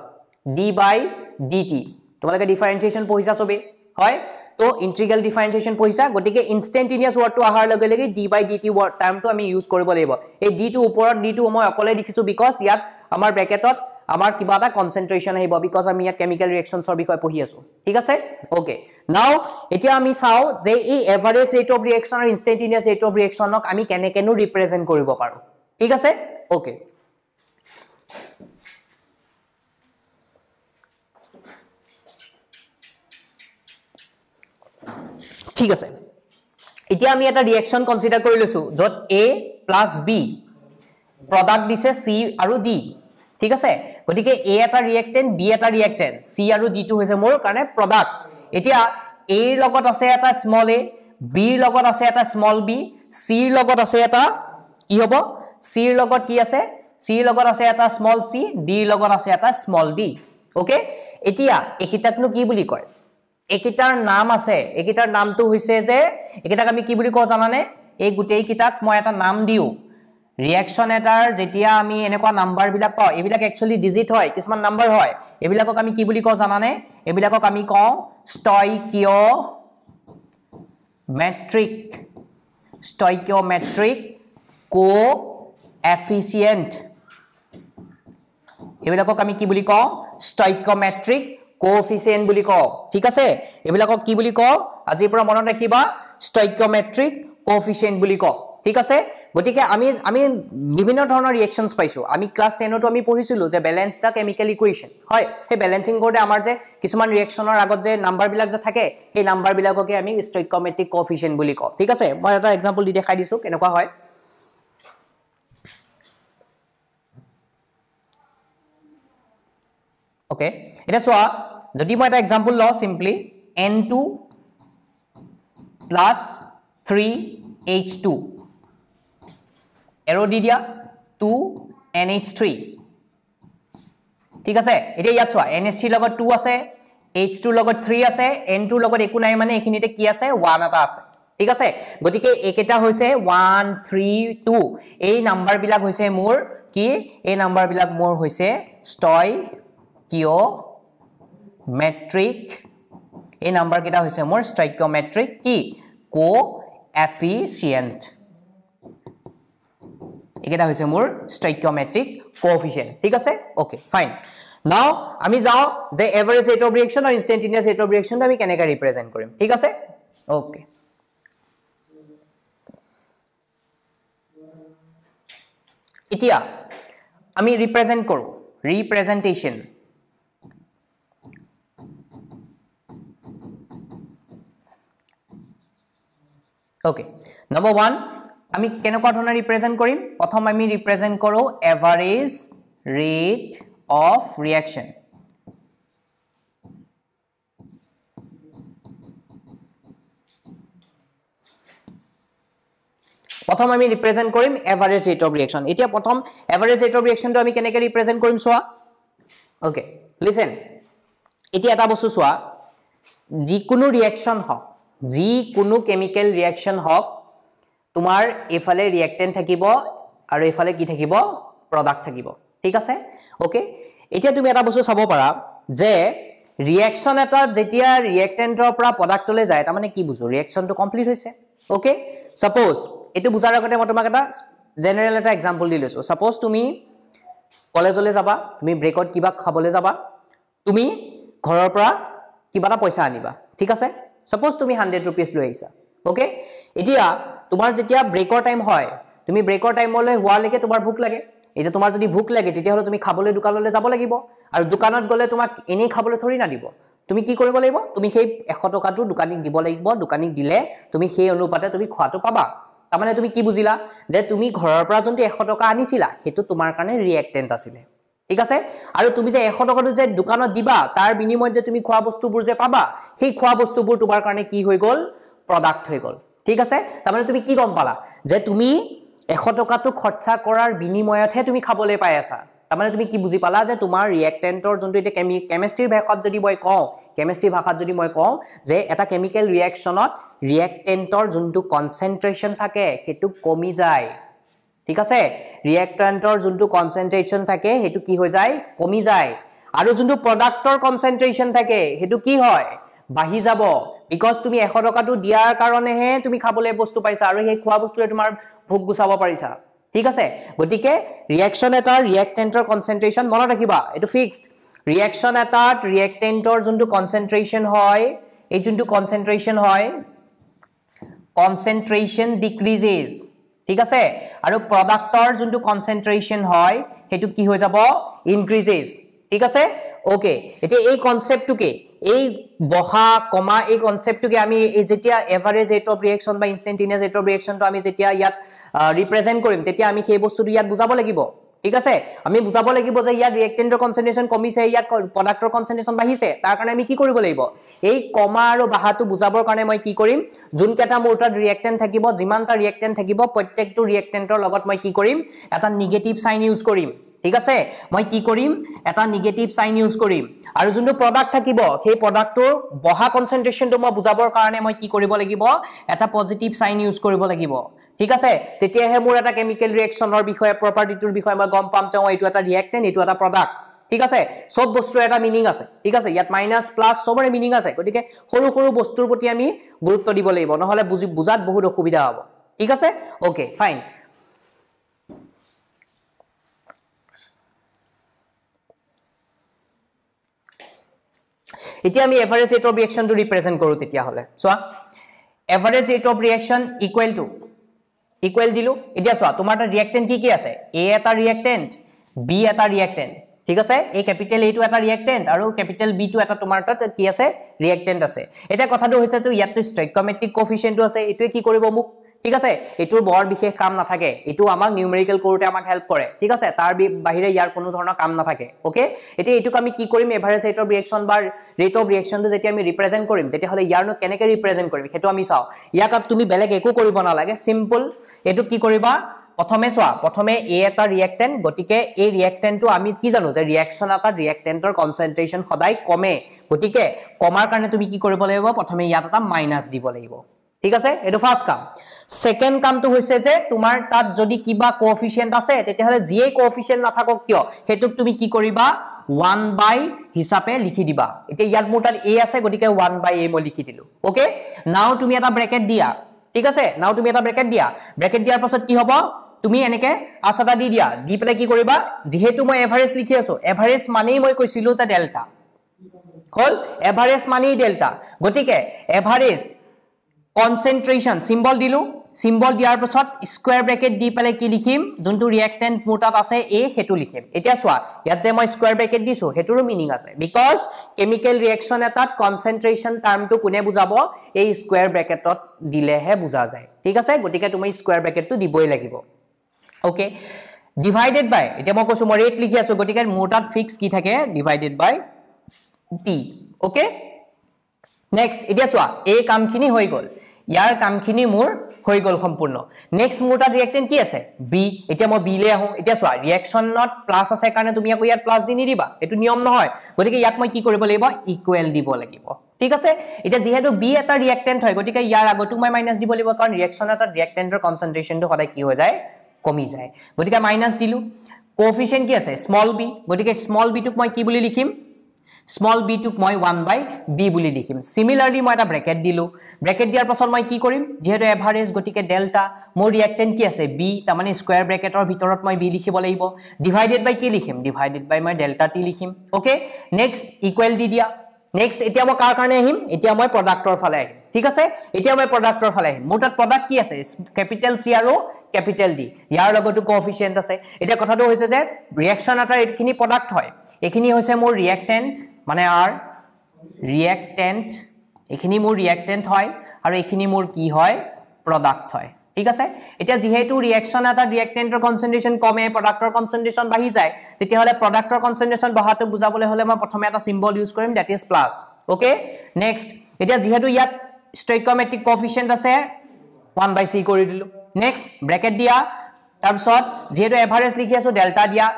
d/dt তোমালোকে ডিফাৰেন্সিয়েশন পঢ়িছা সবে হয় তো ইন্টিগ্ৰাল ডিফাৰেন্সিয়েশন পঢ়িছা গটিকে ইনস্ট্যান্টেনিয়াস ওয়াৰ্ডটো আহাৰ লগে লগে d/dt ওয়াৰ্ড টাৰ্মটো আমি ইউজ কৰিব লাগিব এই d টো ওপৰত d টো মই অকলে লিখিছো বিকজ ইয়াত আমাৰ ব্ৰ্যাকেটত আমাৰ কিবা এটা কনসেন্ট্ৰেশন আহিব বিকজ আমি ইয়াত কেমিক্যাল ৰিঅ্যাকশনছৰ বিষয় পঢ়ি আছো ঠিক আছে ওকে নাও এতিয়া আমি চাও যে এই এভাৰেজ ৰেট অফ ৰিঅ্যাকশন আৰু ইনস্ট্যান্টেনিয়াস ৰেট অফ ৰিঅ্যাকশনক আমি কেনেকেনো ৰিপ্ৰেজেন্ট কৰিব পাৰো ঠিক আছে ওকে ঠিক আছে এতিয়া আমি এটা ৰিঅ্যাকশন কনসিডাৰ কৰি লৈছো যত a + b প্ৰডাক্ট দিছে c আৰু d ঠিক আছে গটিকে a এটা ৰিঅ্যাকটেন্ট b এটা ৰিঅ্যাকটেন্ট c আৰু d টো হৈছে মোৰ কাৰণে প্ৰডাক্ট এতিয়া a ৰ লগত আছে এটা স্মল a b ৰ লগত আছে এটা স্মল b c ৰ লগত আছে এটা কি হ'ব c ৰ লগত কি আছে c ৰ লগত আছে এটা স্মল c d ৰ লগত আছে এটা স্মল d ওকে এতিয়া একিটাকনো কি বুলি কয় একিটাৰ নাম আছে একিটাৰ নামটো হৈছে যে একিটাক আমি কি বুলি কও জানানে এই গুটেই কিটাক মই এটা নাম দিও ৰিঅ্যাকশন এটাৰ যেতিয়া আমি এনেকুৱা নাম্বাৰ বিলাক পাও এবিলাক একচুয়ালি ডিজিট হয় কিছুমান নাম্বাৰ হয় এবিলাকক আমি কি বুলি কও জানানে এবিলাকক আমি কও স্টয়কিওমেট্রিক কোএফিসিয়েন্ট এবিলাকক আমি কি বুলি কও স্টয়কিওমেট্রিক কোএফিসিয়েন্ট বুলি কও ঠিক আছে এবিলাকক কি বুলি কও আজিৰ পৰা মনত ৰাখিবা স্টয়কিওমেট্ৰিক কোএফিসিয়েন্ট বুলি কও ঠিক আছে গটিকে আমি বিভিন্ন ধৰণৰ ৰিঅ্যাকশনছ পাইছো আমি ক্লাস 10 তো আমি পঢ়িছিলো যে ব্যালেন্স দা কেমিক্যাল ইকুয়েশন হয় হে ব্যালেন্সিং কৰোতে আমাৰ যে কিছুমান ৰিঅ্যাকশনৰ আগত যে নাম্বাৰ বিলাক যে থাকে এই নাম্বাৰ বিলাককে আমি স্টয়কিওমেট্রিক কোএফিসিয়েন্ট বুলি কও ঠিক আছে মই এটা এক্সাম্পল দি দেখাই দিছো কেনেকুৱা হয় ওকে এটা সোয়া যদি মই এটা এক্সাম্পল লও সিম্পলি n2 + 3h2 এৰো দি দিয়া 2nh3 ঠিক আছে এটা ইয়াত সোয়া nh3 লগত 2 আছে h2 লগত 3 আছে n2 লগত একো নাই মানে এখিনিতে কি আছে 1 এটা আছে ঠিক আছে গটিকে একেটা হৈছে 1 3 2 এই নাম্বাৰ বিলাক হৈছে মোৰ কি এই নাম্বাৰ বিলাক মোৰ হৈছে স্টয়কিওমেট্ৰিক এই নাম্বাৰ কেটা হৈছে মোৰ স্টয়কিওমেট্ৰিক কি কোএফিসিয়েন্ট একেটা হৈছে মোৰ স্টয়কিওমেট্রিক কোএফিসিয়েন্ট ঠিক আছে ওকে ফাইন নাও আমি যাও যে এভারেজ রেট অফ রিঅ্যাকশন আৰু ইনস্ট্যান্টেনিয়াস ৰেট অফ ৰিঅ্যাকশন আমি কেনেকৈ ৰিপ্ৰেজেন্ট কৰিম ঠিক আছে ওকে এতিয়া আমি ৰিপ্ৰেজেন্ট কৰো ৰিপ্ৰেজেন্টেশন ওকে নাম্বাৰ 1 আমি কেনেকুৱা ধৰণৰ ৰিপ্ৰেজেন্ট কৰিম প্ৰথম আমি ৰিপ্ৰেজেন্ট কৰো এভাৰেজ ৰেট অফ ৰিঅ্যাকশন প্ৰথম আমি ৰিপ্ৰেজেন্ট কৰিম এভাৰেজ ৰেট অফ ৰিঅ্যাকশন এতিয়া প্ৰথম এভাৰেজ ৰেট অফ ৰিঅ্যাকশনটো আমি কেনেকৈ ৰিপ্ৰেজেন্ট কৰিম সোয়া ওকে লিসেন এতিয়া এটা বস্তু সোয়া যিকোনো ৰিঅ্যাকশন হক যিকোনো কেমিক্যাল ৰিঅ্যাকশন হক তোমাৰ এফালে ৰিঅ্যাকটেন্ট থাকিব আৰু এফালে কি থাকিব প্ৰডাক্ট থাকিব ঠিক আছে ওকে এতিয়া তুমি এটা বস্তু চাব পাৰা যে ৰিঅ্যাকশন এটা যেতিয়া ৰিঅ্যাকটেন্টৰ পৰা প্ৰডাক্টলৈ যায় তাৰ মানে কি বুঝো ৰিঅ্যাকশনটো কমপ্লিট হৈছে ওকে সাপোজ এটো বুজাৰ আগতে মই তোমাক এটা জেনাৰেল এটা এক্সাম্পল দি লৈছো সাপোজ তুমি কলেজলৈ যাবা তুমি ব্ৰেকত কিবা খাবলৈ যাবা তুমি ঘৰৰ পৰা কিবা এটা পইচা আনিবা ঠিক আছে সাপোজ তুমি 100 रुपीस লৈ আহিছা ওকে এতিয়া তোমাৰ যেতিয়া ব্ৰেকৰ টাইম হয় তুমি ব্ৰেকৰ টাইমলৈ হোৱা লৈকে তোমাৰ ভুক লাগে এটা তোমাৰ যদি ভুক লাগে তেতিয়া হলে তুমি খাবলৈ দোকানলৈ যাব লাগিব আৰু দোকানত গলে তোমাক এনে খাবলৈ থৰি না দিব তুমি কি কৰিব লাগিব তুমি সেই 100 টকাটো দোকানীক দিব লাগিব দোকানীক দিলে তুমি সেই অনুপাতে তুমি খোৱাটো পাবা তাৰমানে তুমি কি বুজিলা যে তুমি ঘৰৰ পৰা যোনটো 100 টকা আনিছিলা হেতু তোমাৰ কাৰণে ৰিএক্টেন্ট আছিলে ঠিক আছে আৰু তুমি যে 100 টকাটো যে দোকানত দিবা তাৰ বিনিময়ত যে তুমি খোৱা বস্তুবোৰ যে পাবা সেই খোৱা বস্তুবোৰ তোমাৰ কাৰণে কি হৈ গল প্ৰডাক্ট হৈ গল ঠিক আছে তাৰমানে তুমি কি গম পালা যে তুমি 100 টকাটো খৰচা কৰাৰ বিনিময়তহে তুমি খাবলৈ পাই আছা তাৰমানে তুমি কি বুজি পালা যে তোমাৰ ৰিএক্টেন্টৰ যোনটো এটা কেমিষ্ট্ৰিৰ ভাষাত যদি মই কওঁ যে এটা কেমিক্যাল ৰিঅ্যাকশনত ৰিএক্টেন্টৰ যোনটো কনসেন্ট্ৰেচন থাকে হেতু কমি যায় ঠিক আছে ৰিএক্টেন্টৰ যোনটো কনসেন্ট্ৰেচন থাকে হেতু কি হৈ যায় কমি যায় আৰু যোনটো প্ৰডাক্টৰ কনসেন্ট্ৰেচন থাকে হেতু কি হয় বাহি যাব বিকজ তুমি 100 টকাটো দিয়াৰ কাৰণেহে তুমি খাবলৈ বস্তু পাইছা আৰু সেই খোৱা বস্তুৰে তোমাৰ ভোগ গুছাব পাৰিছা ঠিক আছে গটিকে ৰিঅ্যাকশন এটা ৰিএক্টেন্টৰ কনসেন্ট্ৰেচন মনত ৰাখিবা এটো ফিক্সড ৰিঅ্যাকশন এটা ৰিএক্টেন্টৰ যোনটো কনসেন্ট্ৰেচন হয় এই যোনটো কনসেন্ট্ৰেচন হয় কনসেন্ট্ৰেচন ডিক্ৰিজেস ঠিক আছে আৰু প্ৰডাক্টৰ যোনটো কনসেন্ট্ৰেচন হয় হেতু কি হৈ যাব ইনক্ৰিজেস ঠিক আছে ওকে এতে এই কনসেপ্টটোকে এই বহা কমা এই কনসেপ্টটোকে আমি এই যেতিয়া এভাৰেজ ৰেট অফ ৰিঅ্যাকশন বা ইনস্ট্যান্টেনিয়াস ৰেট অফ ৰিঅ্যাকশনটো আমি যেতিয়া ইয়াত ৰিপ্ৰেজেন্ট কৰিম তেতিয়া আমি সেই বস্তুটো ইয়াত বুজাব লাগিব ঠিক আছে আমি বুজাব লাগিব যে ইয়াত ৰিঅ্যাক্টেন্টৰ কনসেন্ট্ৰেচন কমিছে ইয়াত প্ৰডাক্টৰ কনসেন্ট্ৰেচন বাঢ়িছে তাৰ কাৰণে আমি কি কৰিব লাগিব এই কমা আৰু বাহাটো বুজাবৰ কাৰণে মই কি কৰিম যোনকেটা মোৰটাত ৰিঅ্যাক্টেন্ট থাকিব যিমানটা ৰিঅ্যাক্টেন্ট থাকিব প্ৰত্যেকটো ৰিঅ্যাক্টেন্টৰ লগত মই কি কৰিম এটা নিগেটিভ সাইন ইউজ কৰিম ঠিক আছে মই কি কৰিম এটা নিগেটিভ সাইন ইউজ কৰিম আৰু যোনটো প্ৰডাক্ট থাকিব সেই প্ৰডাক্টৰ বহা কনসেন্ট্ৰেচনটো মই বুজাবৰ কাৰণে মই কি কৰিব লাগিব এটা পজিটিভ সাইন ইউজ কৰিব লাগিব ঠিক আছে তেতিয়াহে মোৰ এটা কেমিক্যাল ৰিঅ্যাকশনৰ বিষয়ে প্ৰপাৰ্টিটোৰ বিষয়ে মই গম পাম যে এইটো এটা ৰিঅ্যাক্টেন্ট এইটো এটা প্ৰডাক্ট ঠিক আছে সব বস্তুৰ এটা মিনিং আছে ঠিক আছে ইয়াত মাইনাস প্লাস সবৰে মিনিং আছে গটিকে সৰু সৰু বস্তুৰ প্ৰতি আমি গুৰুত্ব দিব লাগিব নহলে বুজাত বহুত অসুবিধা হ'ব ঠিক আছে ওকে ফাইন এতিয়া আমি average rate of reaction to represent কৰো তেতিয়া হলে সোয়া average rate of reaction equal দিলু এতিয়া সোয়া তোমাৰ এটা ৰিঅ্যাক্টেন্ট কি আছে এ এটা ৰিঅ্যাক্টেন্ট বি এটা ৰিঅ্যাক্টেন্ট ঠিক আছে এই ক্যাপিটাল এ টু এটা ৰিঅ্যাক্টেন্ট আৰু ক্যাপিটাল বি টু এটা তোমাৰ তাত কি আছে ৰিঅ্যাক্টেন্ট আছে এটা কথাটো হৈছে তো ইয়াত স্টয়কিওমেট্ৰিক কোএফিচিয়েন্টটো আছে এটোৱে কি কৰিব মোক ঠিক আছে এটোৰ বৰ বিশেষ কাম নাথাকে এটো আমাক নিউমেৰিকেল কৰোতে আমাক হেল্প কৰে ঠিক আছে তাৰ বাহিৰে ইয়াৰ কোনো ধৰণৰ কাম নাথাকে ওকে এটি এটোক আমি কি কৰিম এভাৰেজ ৰেট অফ ৰিঅ্যাকশন বা ৰেট অফ ৰিঅ্যাকশনটো যেতিয়া আমি ৰিপ্ৰেজেন্ট কৰিম তেতিয়া হলে ইয়াৰনো কেনেকৈ ৰিপ্ৰেজেন্ট কৰিম হেতু আমি চাও ইয়াক তুমি বেলেগ একো কৰিব নালাগে সিম্পল এটো কি কৰিবা প্ৰথমে এ এটা ৰিঅ্যাক্টেন্ট গটিকে এই ৰিঅ্যাক্টেন্টটো আমি কি জানো যে ৰিঅ্যাকশন এটা ৰিঅ্যাক্টেন্টৰ কনসেন্ট্ৰেচন সদায় কমে গটিকে কমাৰ কাৰণে তুমি কি কৰিব লাগিব প্ৰথমে ইয়াত এটা মাইনাস দিব লাগিব ঠিক আছে এটো ফাৰ্স্ট কাম সেকেন্ড কামটো হৈছে যে তোমাৰ তাত যদি কিবা কোএফিচিয়েন্ট আছে তেতিয়া হলে জিএ কোএফিচিয়েন্ট নাথাকক কিয় হেতুক তুমি কি কৰিবা 1/a হিচাপে লিখি দিবা এতিয়া ইয়াত মোৰ তাত a আছে গটিকে 1/a মই লিখি দিলো ওকে নাও তুমি এটা ব্ৰেকেট দিয়া ঠিক আছে নাও তুমি এটা ব্ৰেকেট দিয়াৰ পাছত কি হ'ব তুমি এনেকে আসাটা দি দিয়া দি পেলে কি কৰিবা যেহেতু মই এভাৰেজ লিখি আছো এভাৰেজ মানেই মই কৈছিলো যে ডেল্টা হল এভাৰেজ মানেই ডেল্টা গটিকে এভাৰেজ কনসেন্ট্ৰেচন সিম্বল দিয়াৰ পাছত স্কয়াৰ ব্ৰেকেট দি পেলে কি লিখিম যোনটো ৰিঅ্যাক্টেন্ট মোৰ তাত আছে এ হেতু লিখিম এতিয়া সোয়া ইয়াত যে মই স্কয়াৰ ব্ৰেকেট দিছো হেতুৰ মিনিং আছে বিকজ কেমিক্যাল ৰিঅ্যাকশন এটাত কনসেন্ট্ৰেচন টাৰ্মটো কোনে বুজাব এই স্কয়াৰ ব্ৰেকেটত দিলেহে বুজা যায় ঠিক আছে গটিকে তুমি স্কয়াৰ ব্ৰেকেটটো দিবই লাগিব ওকে ডিভাইডেড বাই এতিয়া মই কৈছো মই ৰেট লিখি আছো গটিকে মোৰ তাত ফিক্স কি থাকে divided by T okay next এতিয়া সোয়া এই কামখিনি হৈ গল ইয়াৰ কামখিনি মোৰ হৈ গল সম্পূৰ্ণ নেক্সট মোৰ তাত ৰিঅ্যাক্টেন্ট কি আছে বি এতিয়া মই বি লে আহো এতিয়া সোয়া ৰিঅ্যাকশনত প্লাস আছে কাৰণে তুমি আকৌ ইয়াত প্লাস দি নিদিবা এটো নিয়ম নহয় গতিকে ইয়াত মই কি কৰিব লাগিব ইকুৱেল দিব লাগিব ঠিক আছে এটা যেহেতু বি এটা ৰিঅ্যাক্টেন্ট হয় গতিকে ইয়াৰ আগতো মই মাইনাস দিব লাগিব কাৰণ ৰিঅ্যাকশন এটা ৰিঅ্যাক্টেন্টৰ কনসেন্ট্ৰেচনটো সদায় কি হৈ যায় কমি যায় গতিকে মাইনাস দিলু কোএফিচিয়েন্ট কি আছে স্মল বি গতিকে স্মল বি টুক মই কি বুলি লিখিম স্মল b টুক মই 1/b বুলি লিখিম সিমিলাৰলি মই এটা ব্ৰেকেট দিলু ব্ৰেকেট দিয়াৰ পাছত মই কি কৰিম যেহেতু এভাৰেজ গটিকে ডেল্টা মোৰ ৰিঅ্যাক্টেন্ট কি আছে b তাৰ মানে স্কয়াৰ ব্ৰেকেটৰ ভিতৰত মই b লিখিব লাগিব ডিভাইডেড বাই কি লিখিম ডিভাইডেড বাই মই ডেল্টা t লিখিম ওকে নেক্সট ইকুৱেল দি দিয়া নেক্সট এতিয়া মই কাৰ কাৰণে আহিম এতিয়া মই প্ৰডাক্টৰ ফালে আহিম ঠিক আছে এতিয়া মই প্ৰডাক্টৰ ফালে আহিম মোৰ তাত প্ৰডাক্ট কি আছে ক্যাপিটাল c আৰু ক্যাপিটাল d ইয়াৰ লগতো কোএফিচিয়েন্ট আছে এতিয়া কথাটো হৈছে যে ৰিঅ্যাকশন এটা এখিনি প্ৰডাক্ট হয় এখিনি হৈছে মোৰ ৰিঅ্যাক্টেন্ট মানে আৰ ৰিঅ্যাক্টেন্ট এখিনি মোৰ ৰিঅ্যাক্টেন্ট হয় আৰু এখিনি মোৰ কি হয় প্ৰডাক্ট হয় ঠিক আছে এটা যেহেতু ৰিঅ্যাকশন এটা ৰিঅ্যাক্টেন্টৰ কনসেন্ট্ৰেশন কমে প্ৰডাক্টৰ কনসেন্ট্ৰেশন বাঢ়ি যায় তেতিয়া হলে প্ৰডাক্টৰ কনসেন্ট্ৰেশন বঢ়াটো বুজাবলৈ হলে মই প্ৰথমে এটা সিম্বল ইউজ কৰিম that is plus okay next এতিয়া যেহেতু ইয়াত স্টয়কিওমেট্ৰিক কোএফিচিয়েন্ট আছে 1/c কৰি দিলো নেক্সট ব্ৰ্যাকেট দিয়া তাৰপিছত যেহেতু এভাৰেজ লিখি আছো ডেল্টা দিয়া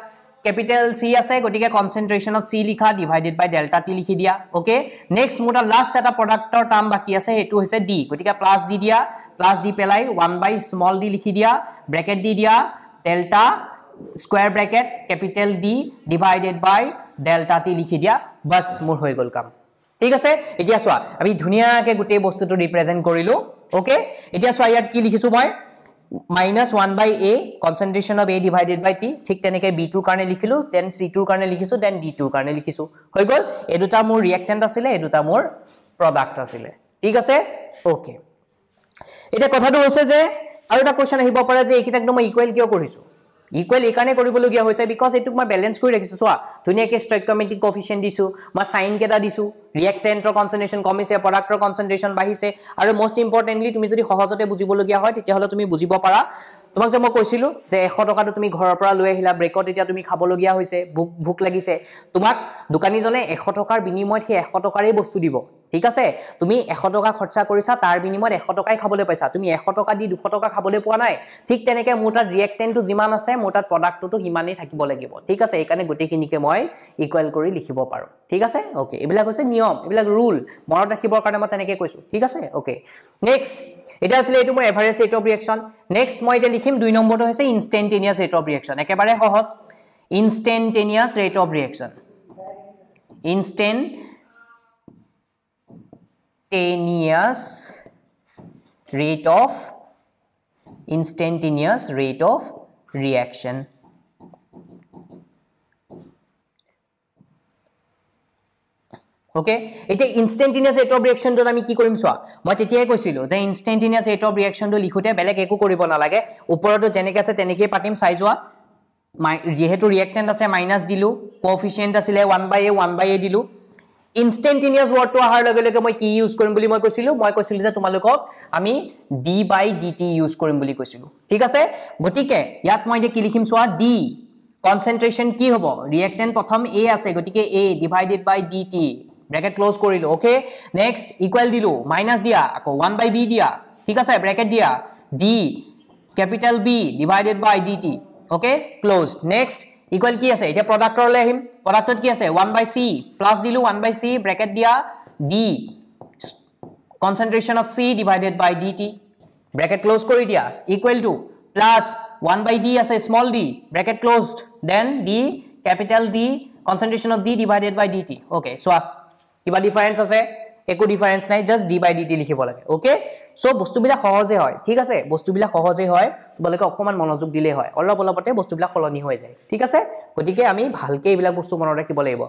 capital C আছে গটিকে concentration of C লিখা divided by delta T লিখি দিয়া ওকে নেক্সট মোটা লাস্ট এটা প্ৰডাক্টৰ টার্ম বাকি আছে হেতু হৈছে D গটিকে প্লাস দি দিয়া প্লাস দি পেলাই 1/d লিখি দিয়া ব্র্যাকেট দি দিয়া delta square bracket capital D divided by delta T লিখি দিয়া বাস মোৰ হৈ গল কাম ঠিক আছে এতিয়া সোয়া আমি ধুনিয়াকে গুটে বস্তুটো ৰিপ্ৰেজেন্ট কৰিলো ওকে এতিয়া সোয়া ইয়াত কি লিখিছো মই minus 1/a concentration of A divided by T ঠিক তেনেকে B2 কাৰণে লিখিলো then C2 কাৰণে লিখিছো then D2 কাৰণে লিখিছো হৈ গল এই দুটা মোৰ ৰিঅ্যাক্টেন্ট আছিল এই দুটা মোৰ প্ৰডাক্ট আছিল ঠিক আছে ওকে এটা কথাটো হৈছে যে আৰু এটা কোৱেশ্চন আহিব পাৰে যে এইকিটা একদম ইকুৱেল কিয় কৰিছো ইকুৱেল এই কাৰণে কৰিবলগীয়া হৈছে বিকজ এটুক মই ব্যালেন্স কৰি ৰাখিছো সোয়া ধুনিয়াকে স্টয়কিওমেট্ৰিক কোএফিচিয়েন্ট দিছো মই সাইন কেটা দিছো ৰিঅ্যাক্টেন্টৰ কনসেন্ট্ৰেশন কমিছে প্ৰডাক্টৰ কনসেন্ট্ৰেশন বাঢ়িছে আৰু মোস্ট ইম্পৰ্টেন্টলি তুমি যদি সহজতে বুজিবলগীয়া হয় তেতিয়া হলে তুমি বুজিব পাৰা তোমাক যে মই কৈছিলো যে 100 টকাটো তুমি ঘৰৰ পৰা লৈ আহিলা ব্ৰেকত এতিয়া তুমি খাবলগীয়া হৈছে ভুক লাগিছে তোমাক দোকানীজনে 100 টকাৰ বিনিময়ত সেই 100 টকাৰে বস্তু দিব ঠিক আছে তুমি 100 টকা খৰচা কৰিছা তাৰ বিনিময়ত 100 টকাই খাবলৈ পাইছা তুমি 100 টকা দি 200 টকা খাবলৈ পোৱা নাই ঠিক তেনেকে মোটা ৰিঅ্যাক্টেন্টটো যিমান আছে মোটা প্ৰডাক্টটো হিমানেই থাকিব লাগিব ঠিক আছে এই কাৰণে গটেখিনিকে মই ইকুৱেল কৰি লিখিব পাৰো ঠিক আছে ওকে এবিলা কৈছে নিয়ম এবিলা ৰুল মনত ৰাখিবৰ কাৰণে মই তেনেকে কৈছো ঠিক আছে ওকে নেক্সট এটা আছিল এটো মোৰ average rate of reaction next মই এটা লিখিম 2 নম্বৰটো হৈছে ইনস্ট্যান্টেনিয়াস ৰেট অফ ৰিঅ্যাকশন একেবাৰে সহজ instantaneous rate of reaction instantaneous rate of reaction okay এটা ইনস্ট্যান্টেনিয়াস ৰেট অফ ৰিঅ্যাকশন তো আমি কি কৰিম সোয়া মই তেতিয়াই কৈছিলো যে ইনস্ট্যান্টেনিয়াস ৰেট অফ ৰিঅ্যাকশন তো লিখোতে বেলেগ একো কৰিব নালাগে ওপৰটো যেনেকৈ আছে তেনেকৈ পাতিম চাই যোৱা যেহেতু ৰিঅ্যাক্টেন্ট আছে মাইনাস দিলু কোএফিচিয়েন্ট আছিল 1/a দিলু ইনস্ট্যান্টেনিয়াস ওয়াৰ্ডটো আহাৰ লগে লগে মই কি ইউজ কৰিম বুলি মই কৈছিলো যে তোমালোকক আমি d/dt ইউজ কৰিম বুলি কৈছিলো ঠিক আছে গটিকে ইয়াত মই কি লিখিম সোয়া d কনসেন্ট্রেশন কি হ'ব ৰিঅ্যাক্টেন্ট প্ৰথম a আছে গটিকে a divided by dt bracket close কৰিলো ওকে নেক্সট ইকুৱেল দিলু মাইনাস দিয়া আকৌ 1/b দিয়া ঠিক আছে ব্র্যাকেট দিয়া d capital B divided by dt okay close next equal কি আছে এটা প্ৰডাক্টৰলে আহিম প্ৰডাক্টত কি আছে 1/c প্লাস দিলু 1/c ব্র্যাকেট দিয়া d concentration of C divided by dt bracket close কৰি দিয়া ইকুৱেল টু প্লাস 1/d আছে small d bracket closed then d capital D concentration of D divided by dt okay so কিবা difference আছে একো difference নাই just d/dt লিখিব লাগে okay so বস্তুবিলা সহজে হয় ঠিক আছে বস্তুবিলা সহজে হয় তোমালোকে অকমান মনোযোগ দিলে হয় অলপতে বস্তুবিলা খলনি হৈ যায় ঠিক আছে গতিকে আমি ভালকে এইবিলাক বস্তু মনত ৰাখিব লাগিব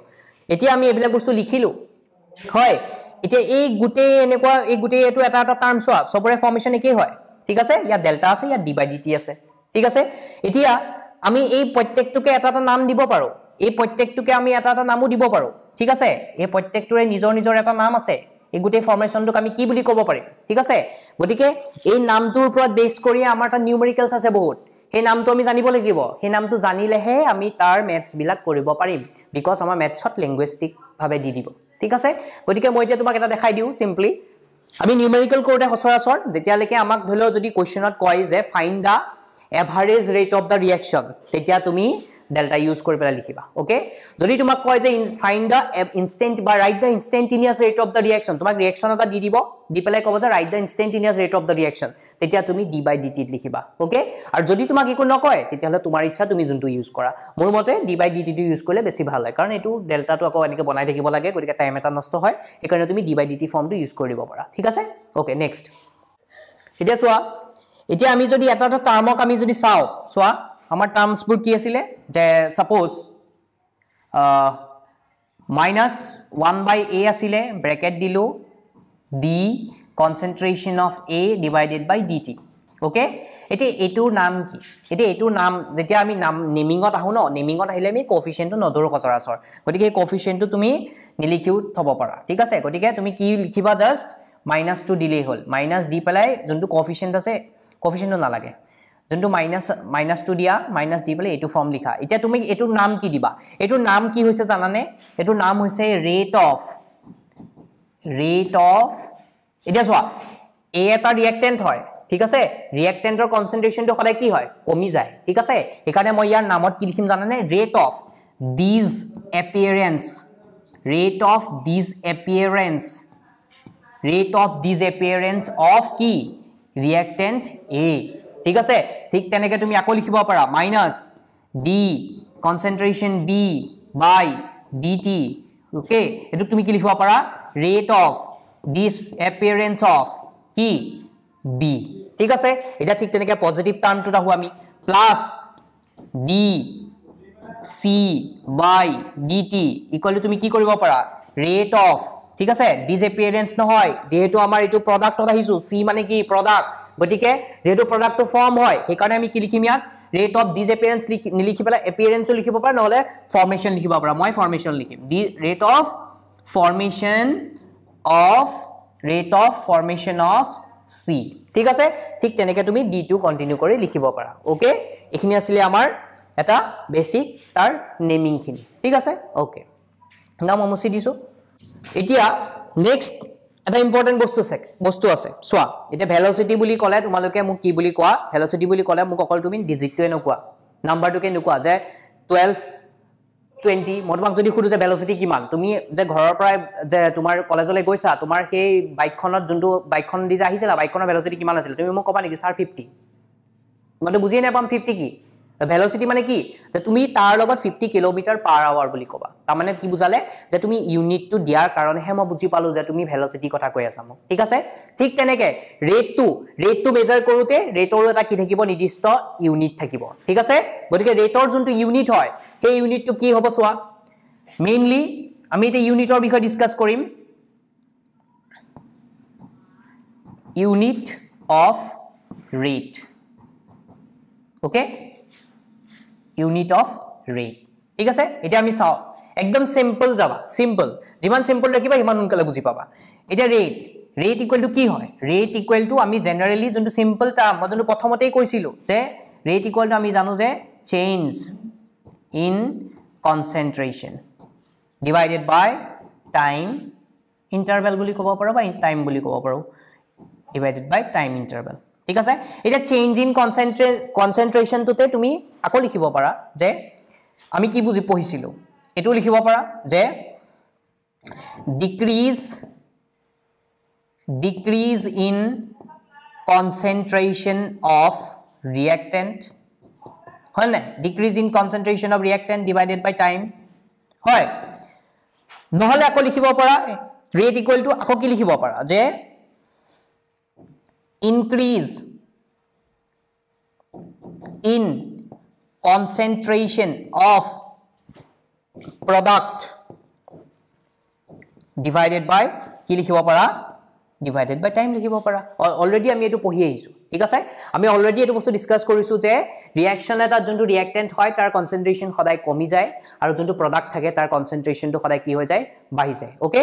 এতিয়া আমি এইবিলাক বস্তু লিখিলো হয় এতিয়া এই গুটে এনেকুৱা এই গুটে এটো এটা টাৰ্ম সোয়া সবৰে ফর্মেশন একেই হয় ঠিক আছে ইয়া ডেল্টা আছে ইয়া d/dt আছে ঠিক আছে এতিয়া আমি এই প্ৰত্যেকটোকে এটা নাম দিব পাৰো এই প্ৰত্যেকটোকে আমি এটা নামও দিব পাৰো ঠিক আছে এই প্ৰত্যেকটোৰে নিজৰ এটা নাম আছে এই গুটে ফৰ্মেশনটোক আমি কি বুলি ক'ব পাৰিম ঠিক আছে গটিকে এই নামটোৰ ওপৰত বেস কৰি আমাৰ এটা নিউমেৰিকেলস আছে বহুত এই নামটো আমি জানিব লাগিব এই নামটো জানিলেহে আমি তাৰ ম্যাথছ বিলাক কৰিব পাৰিম বিকজ আমাৰ ম্যাথছত লিংগুইষ্টিক ভাবে দি দিব ঠিক আছে গটিকে মই এতিয়া তোমাক এটা দেখাই দিও সিম্পলি আমি নিউমেৰিকেল কৰোতে সচৰাচৰ যেতিয়ালৈকে আমাক ধৰিলো যদি কোৱেশ্চনত কয় যে find da average rate of the reaction তেতিয়া তুমি delta use কৰি পেলাই লিখিবা ওকে যদি তোমাক কয় যে find the instant বা write the instantaneous rate of the reaction তোমাক ৰিঅ্যাকশন এটা দি দিব দি পেলাই ক'ব যে write the instantaneous rate of the reaction তেতিয়া তুমি d/dt লিখিবা ওকে আৰু যদি তোমাক একো নকয় তেতিয়া হলে তোমাৰ ইচ্ছা তুমি যোনটো ইউজ কৰা মোৰ মতে d/dt ইউজ কৰিলে বেছি ভাল হয় কাৰণ এটো ডেল্টাটো আকৌ এনেকৈ বনাই থাকিব লাগে গতিকে টাইম এটা নষ্ট হয় এই কাৰণে তুমি d/dt ফৰ্মটো ইউজ কৰিব পাৰা ঠিক আছে ওকে নেক্সট এতিয়া চোৱা এতিয়া আমি যদি এটা টাৰ্মক আমি যদি চাও চোৱা আমাৰ টাৰ্মসবোৰ কি আছিল যে সাপোজ -1/a আছিল bracket Dilu d concentration of A divided by dt okay এটি এটোৰ নাম কি এটি এটোৰ নাম যেতিয়া আমি নাম নেমিংত আহু ন নেমিংত আহিলে আমি কোএফিচিয়েন্টটো নধৰো কচৰাচৰ গতিকে কোএফিচিয়েন্টটো তুমি নিলিখিও থব পাৰা ঠিক আছে গতিকে তুমি কি লিখিবা জাস্ট -2 দিলেই হ'ল মাইনাস দি পেলাই যোনটো কোএফিচিয়েন্ট আছে কোএফিচিয়েন্টটো নালাগে যোনটো -2 দিয়া মাইনাস দি পেলাই এটো ফর্ম লিখা এতিয়া তুমি এটো নাম কি দিবা এটো নাম কি হৈছে জানানে এটো নাম হৈছে রেট অফ এতিয়া চোৱা এ এটা ৰিঅ্যাক্টেন্ট হয় ঠিক আছে ৰিঅ্যাক্টেন্টৰ কনসেন্ট্ৰেশনটো সদায় কি হয় কমি যায় ঠিক আছে একাৰণে মই ইয়াৰ নামত কি লিখিম জানানে rate of this appearance of কি reactant A ঠিক আছে ঠিক তেনেকে তুমি আকৌ লিখিব পাৰা minus d concentration B by dt okay এটো তুমি কি লিখিব পাৰা rate of this appearance of কি B ঠিক আছে এটা ঠিক তেনেকে পজিটিভ টার্মটো রাখো আমি plus d c by dt equal to তুমি কি কৰিব পাৰা rate of ঠিক আছে disappearance নহয় যেহেতু আমাৰ এটো প্ৰডাক্টত আহিছো c মানে কি প্ৰডাক্ট গটিকে যেহেতু প্ৰডাক্টটো ফৰ্ম হয় সেই কাৰণে আমি কি লিখিম ইয়াত rate of disappearance লিখি পেলা appearance লিখিব পাৰা নহলে formation লিখিব পাৰা মই formation লিখিম rate of formation of c ঠিক আছে ঠিক তেনেকে তুমি d2 কন্টিনিউ কৰি লিখিব পাৰা ওকে এখিনি আছিল আমাৰ এটা বেসিক তাৰ নেমিং খিনি ঠিক আছে ওকে নাও মমসি দিছো এতিয়া নেক্সট এটা ইম্পৰ্টেন্ট বস্তু আছে সোৱা এটা ভেলোসিটি বুলি কলে তোমালোকে মোক কি বুলি কোৱা ভেলোসিটি বুলি কলে মোক অকল তুমি ডিজিটটো নোকোৱা নাম্বাৰটোকে নোকোৱা যে 12 20 মই তোমাক যদি খুদু যে ভেলোসিটি কিমান তুমি যে ঘৰৰ পৰা যে তোমাৰ কলেজলৈ গৈছা তোমাৰ সেই বাইকখনত যোনটো বাইকখন দি যে আহিছিলা বাইকখনৰ ভেলোসিটি কিমান আছিল তুমি মোক কবা নেকি স্যাৰ 50 মই বুজিয়ে নাপাম 50 কি velocity মানে কি যে তুমি তাৰ লগত 50 km/h বুলি কবা তাৰ মানে কি বুজালে যে তুমি ইউনিট টু দিয়াৰ কাৰণে হে মই বুজি পালো যে তুমি velocity কথা কৈ আছা মোক ঠিক আছে ঠিক তেনেকে ৰেট টু মেজাৰ কৰোতে ৰেটৰ এটা কি থাকিব নিৰ্দিষ্ট ইউনিট থাকিব ঠিক আছে গতিকে ৰেটৰ যোনটো ইউনিট হয় সেই ইউনিটটো কি হ'ব সোৱা মেইনলি আমি এটা ইউনিটৰ বিষয়ে ডিসকাস কৰিম unit of rate okay unit of rate ঠিক আছে এটা আমি চাও একদম সিম্পল যাবা সিম্পল যিমান সিম্পল ৰাখিবা হিমান উনকালে বুজি পাবা এটা ৰেট ইকুৱেল টু কি হয় ৰেট ইকুৱেল টু আমি জেনাৰেলি যোনটো সিম্পল টাৰ্ম মই যোনটো প্ৰথমতেই কৈছিলো যে ৰেট ইকুৱেল টু আমি জানো যে change in concentration divided by time interval বুলি ক'ব পাৰো বা টাইম বুলি ক'ব পাৰো ডিভাইডেড বাই টাইম ইন্টাৰভেল ঠিক আছে এটা চেঞ্জ ইন কনসেন্ট্ৰেচন তুতে তুমি আকো লিখিব পাৰা যে আমি কি বুজি পঢ়িছিলো এটো লিখিব পাৰা যে decrease in concentration of reactant হয় না decrease in concentration of reactant divided by time হয় নহলে আকো লিখিব পাৰা rate equal to আকো কি লিখিব পাৰা যে increase in concentration of product divided by কি লিখিব পাৰা divided by time লিখিব পাৰা অলৰেডি আমি এটো পঢ়ি আহিছো ঠিক আছে আমি অলৰেডি এটো বস্তু ডিসকাস কৰিছো যে ৰিঅ্যাকশন এটা যোনটো ৰিঅ্যাক্টেন্ট হয় তাৰ কনসেন্ট্ৰেচন সদায় কমি যায় আৰু যোনটো প্ৰডাক্ট থাকে তাৰ কনসেন্ট্ৰেচনটো সদায় কি হৈ যায় বাঢ়ি যায় ওকে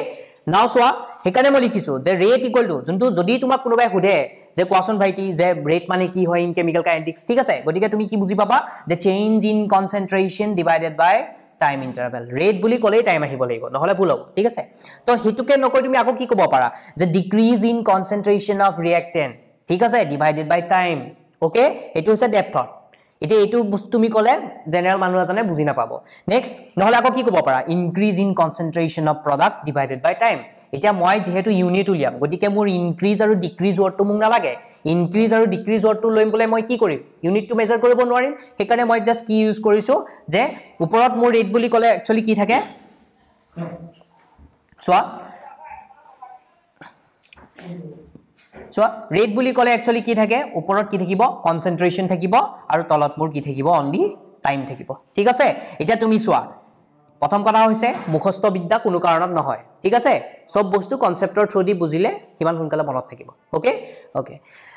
নাও সোৱা হেকানে মই লিখিছো যে ৰেট ইকুৱেল টু যোনটো যদি তোমাক কোনোবাই খুদে যে কোৱাচন ভাইটি যে ৰেট মানে কি হয় ইন কেমিক্যাল কাইনেটিক্স ঠিক আছে গতিকে তুমি কি বুজি পাবা যে change in concentration divided by time interval rate বুলি কলেই টাইম আহিব লাগিব নহলে ভুল হ'ব ঠিক আছে তো হেতুকে নকৈ তুমি আকৌ কি ক'ব পাৰা যে ডিক্ৰিজ ইন কনসেন্ট্ৰেচন অফ ৰিঅ্যাক্টেন্ট ঠিক আছে ডিভাইডেড বাই টাইম ওকে এটো হৈছে ডেপথত এটা এটো বস্তু তুমি কলে জেনাৰেল মানুহ এজনে বুজি নাপাব নেক্সট নহলে আকৌ কি ক'ব পাৰা increase in concentration of product divided by time এটা মই যেহেতু ইউনিট উলিয়াম গতিকে মোৰ ইনক্ৰিজ আৰু ডিক্ৰিজ ওয়াৰ্ডটো মোক নালাগে ইনক্ৰিজ আৰু ডিক্ৰিজ ওয়াৰ্ডটো লৈম বলে মই কি কৰিম ইউনিটটো মেজাৰ কৰিব নোৱাৰিম হেকাৰণে মই জাস্ট কি ইউজ কৰিছো যে ওপৰত মোৰ ৰেট বুলি কলে একচুয়ালি কি থাকে সো ৰেট বুলি কলে একচুয়ালি কি থাকে ওপৰত কি থাকিব কনসেন্ট্ৰেচন থাকিব আৰু তলত মোৰ কি থাকিব অনলি টাইম থাকিব ঠিক আছে এটা তুমি সোৱা প্ৰথম কথা হৈছে মুখস্থ বিদ্যা কোনো কাৰণত নহয় ঠিক আছে সব বস্তু কনসেপ্টৰ থ্ৰু দি বুজিলে কিমান সোনকালে মনত থাকিব ওকে ওকে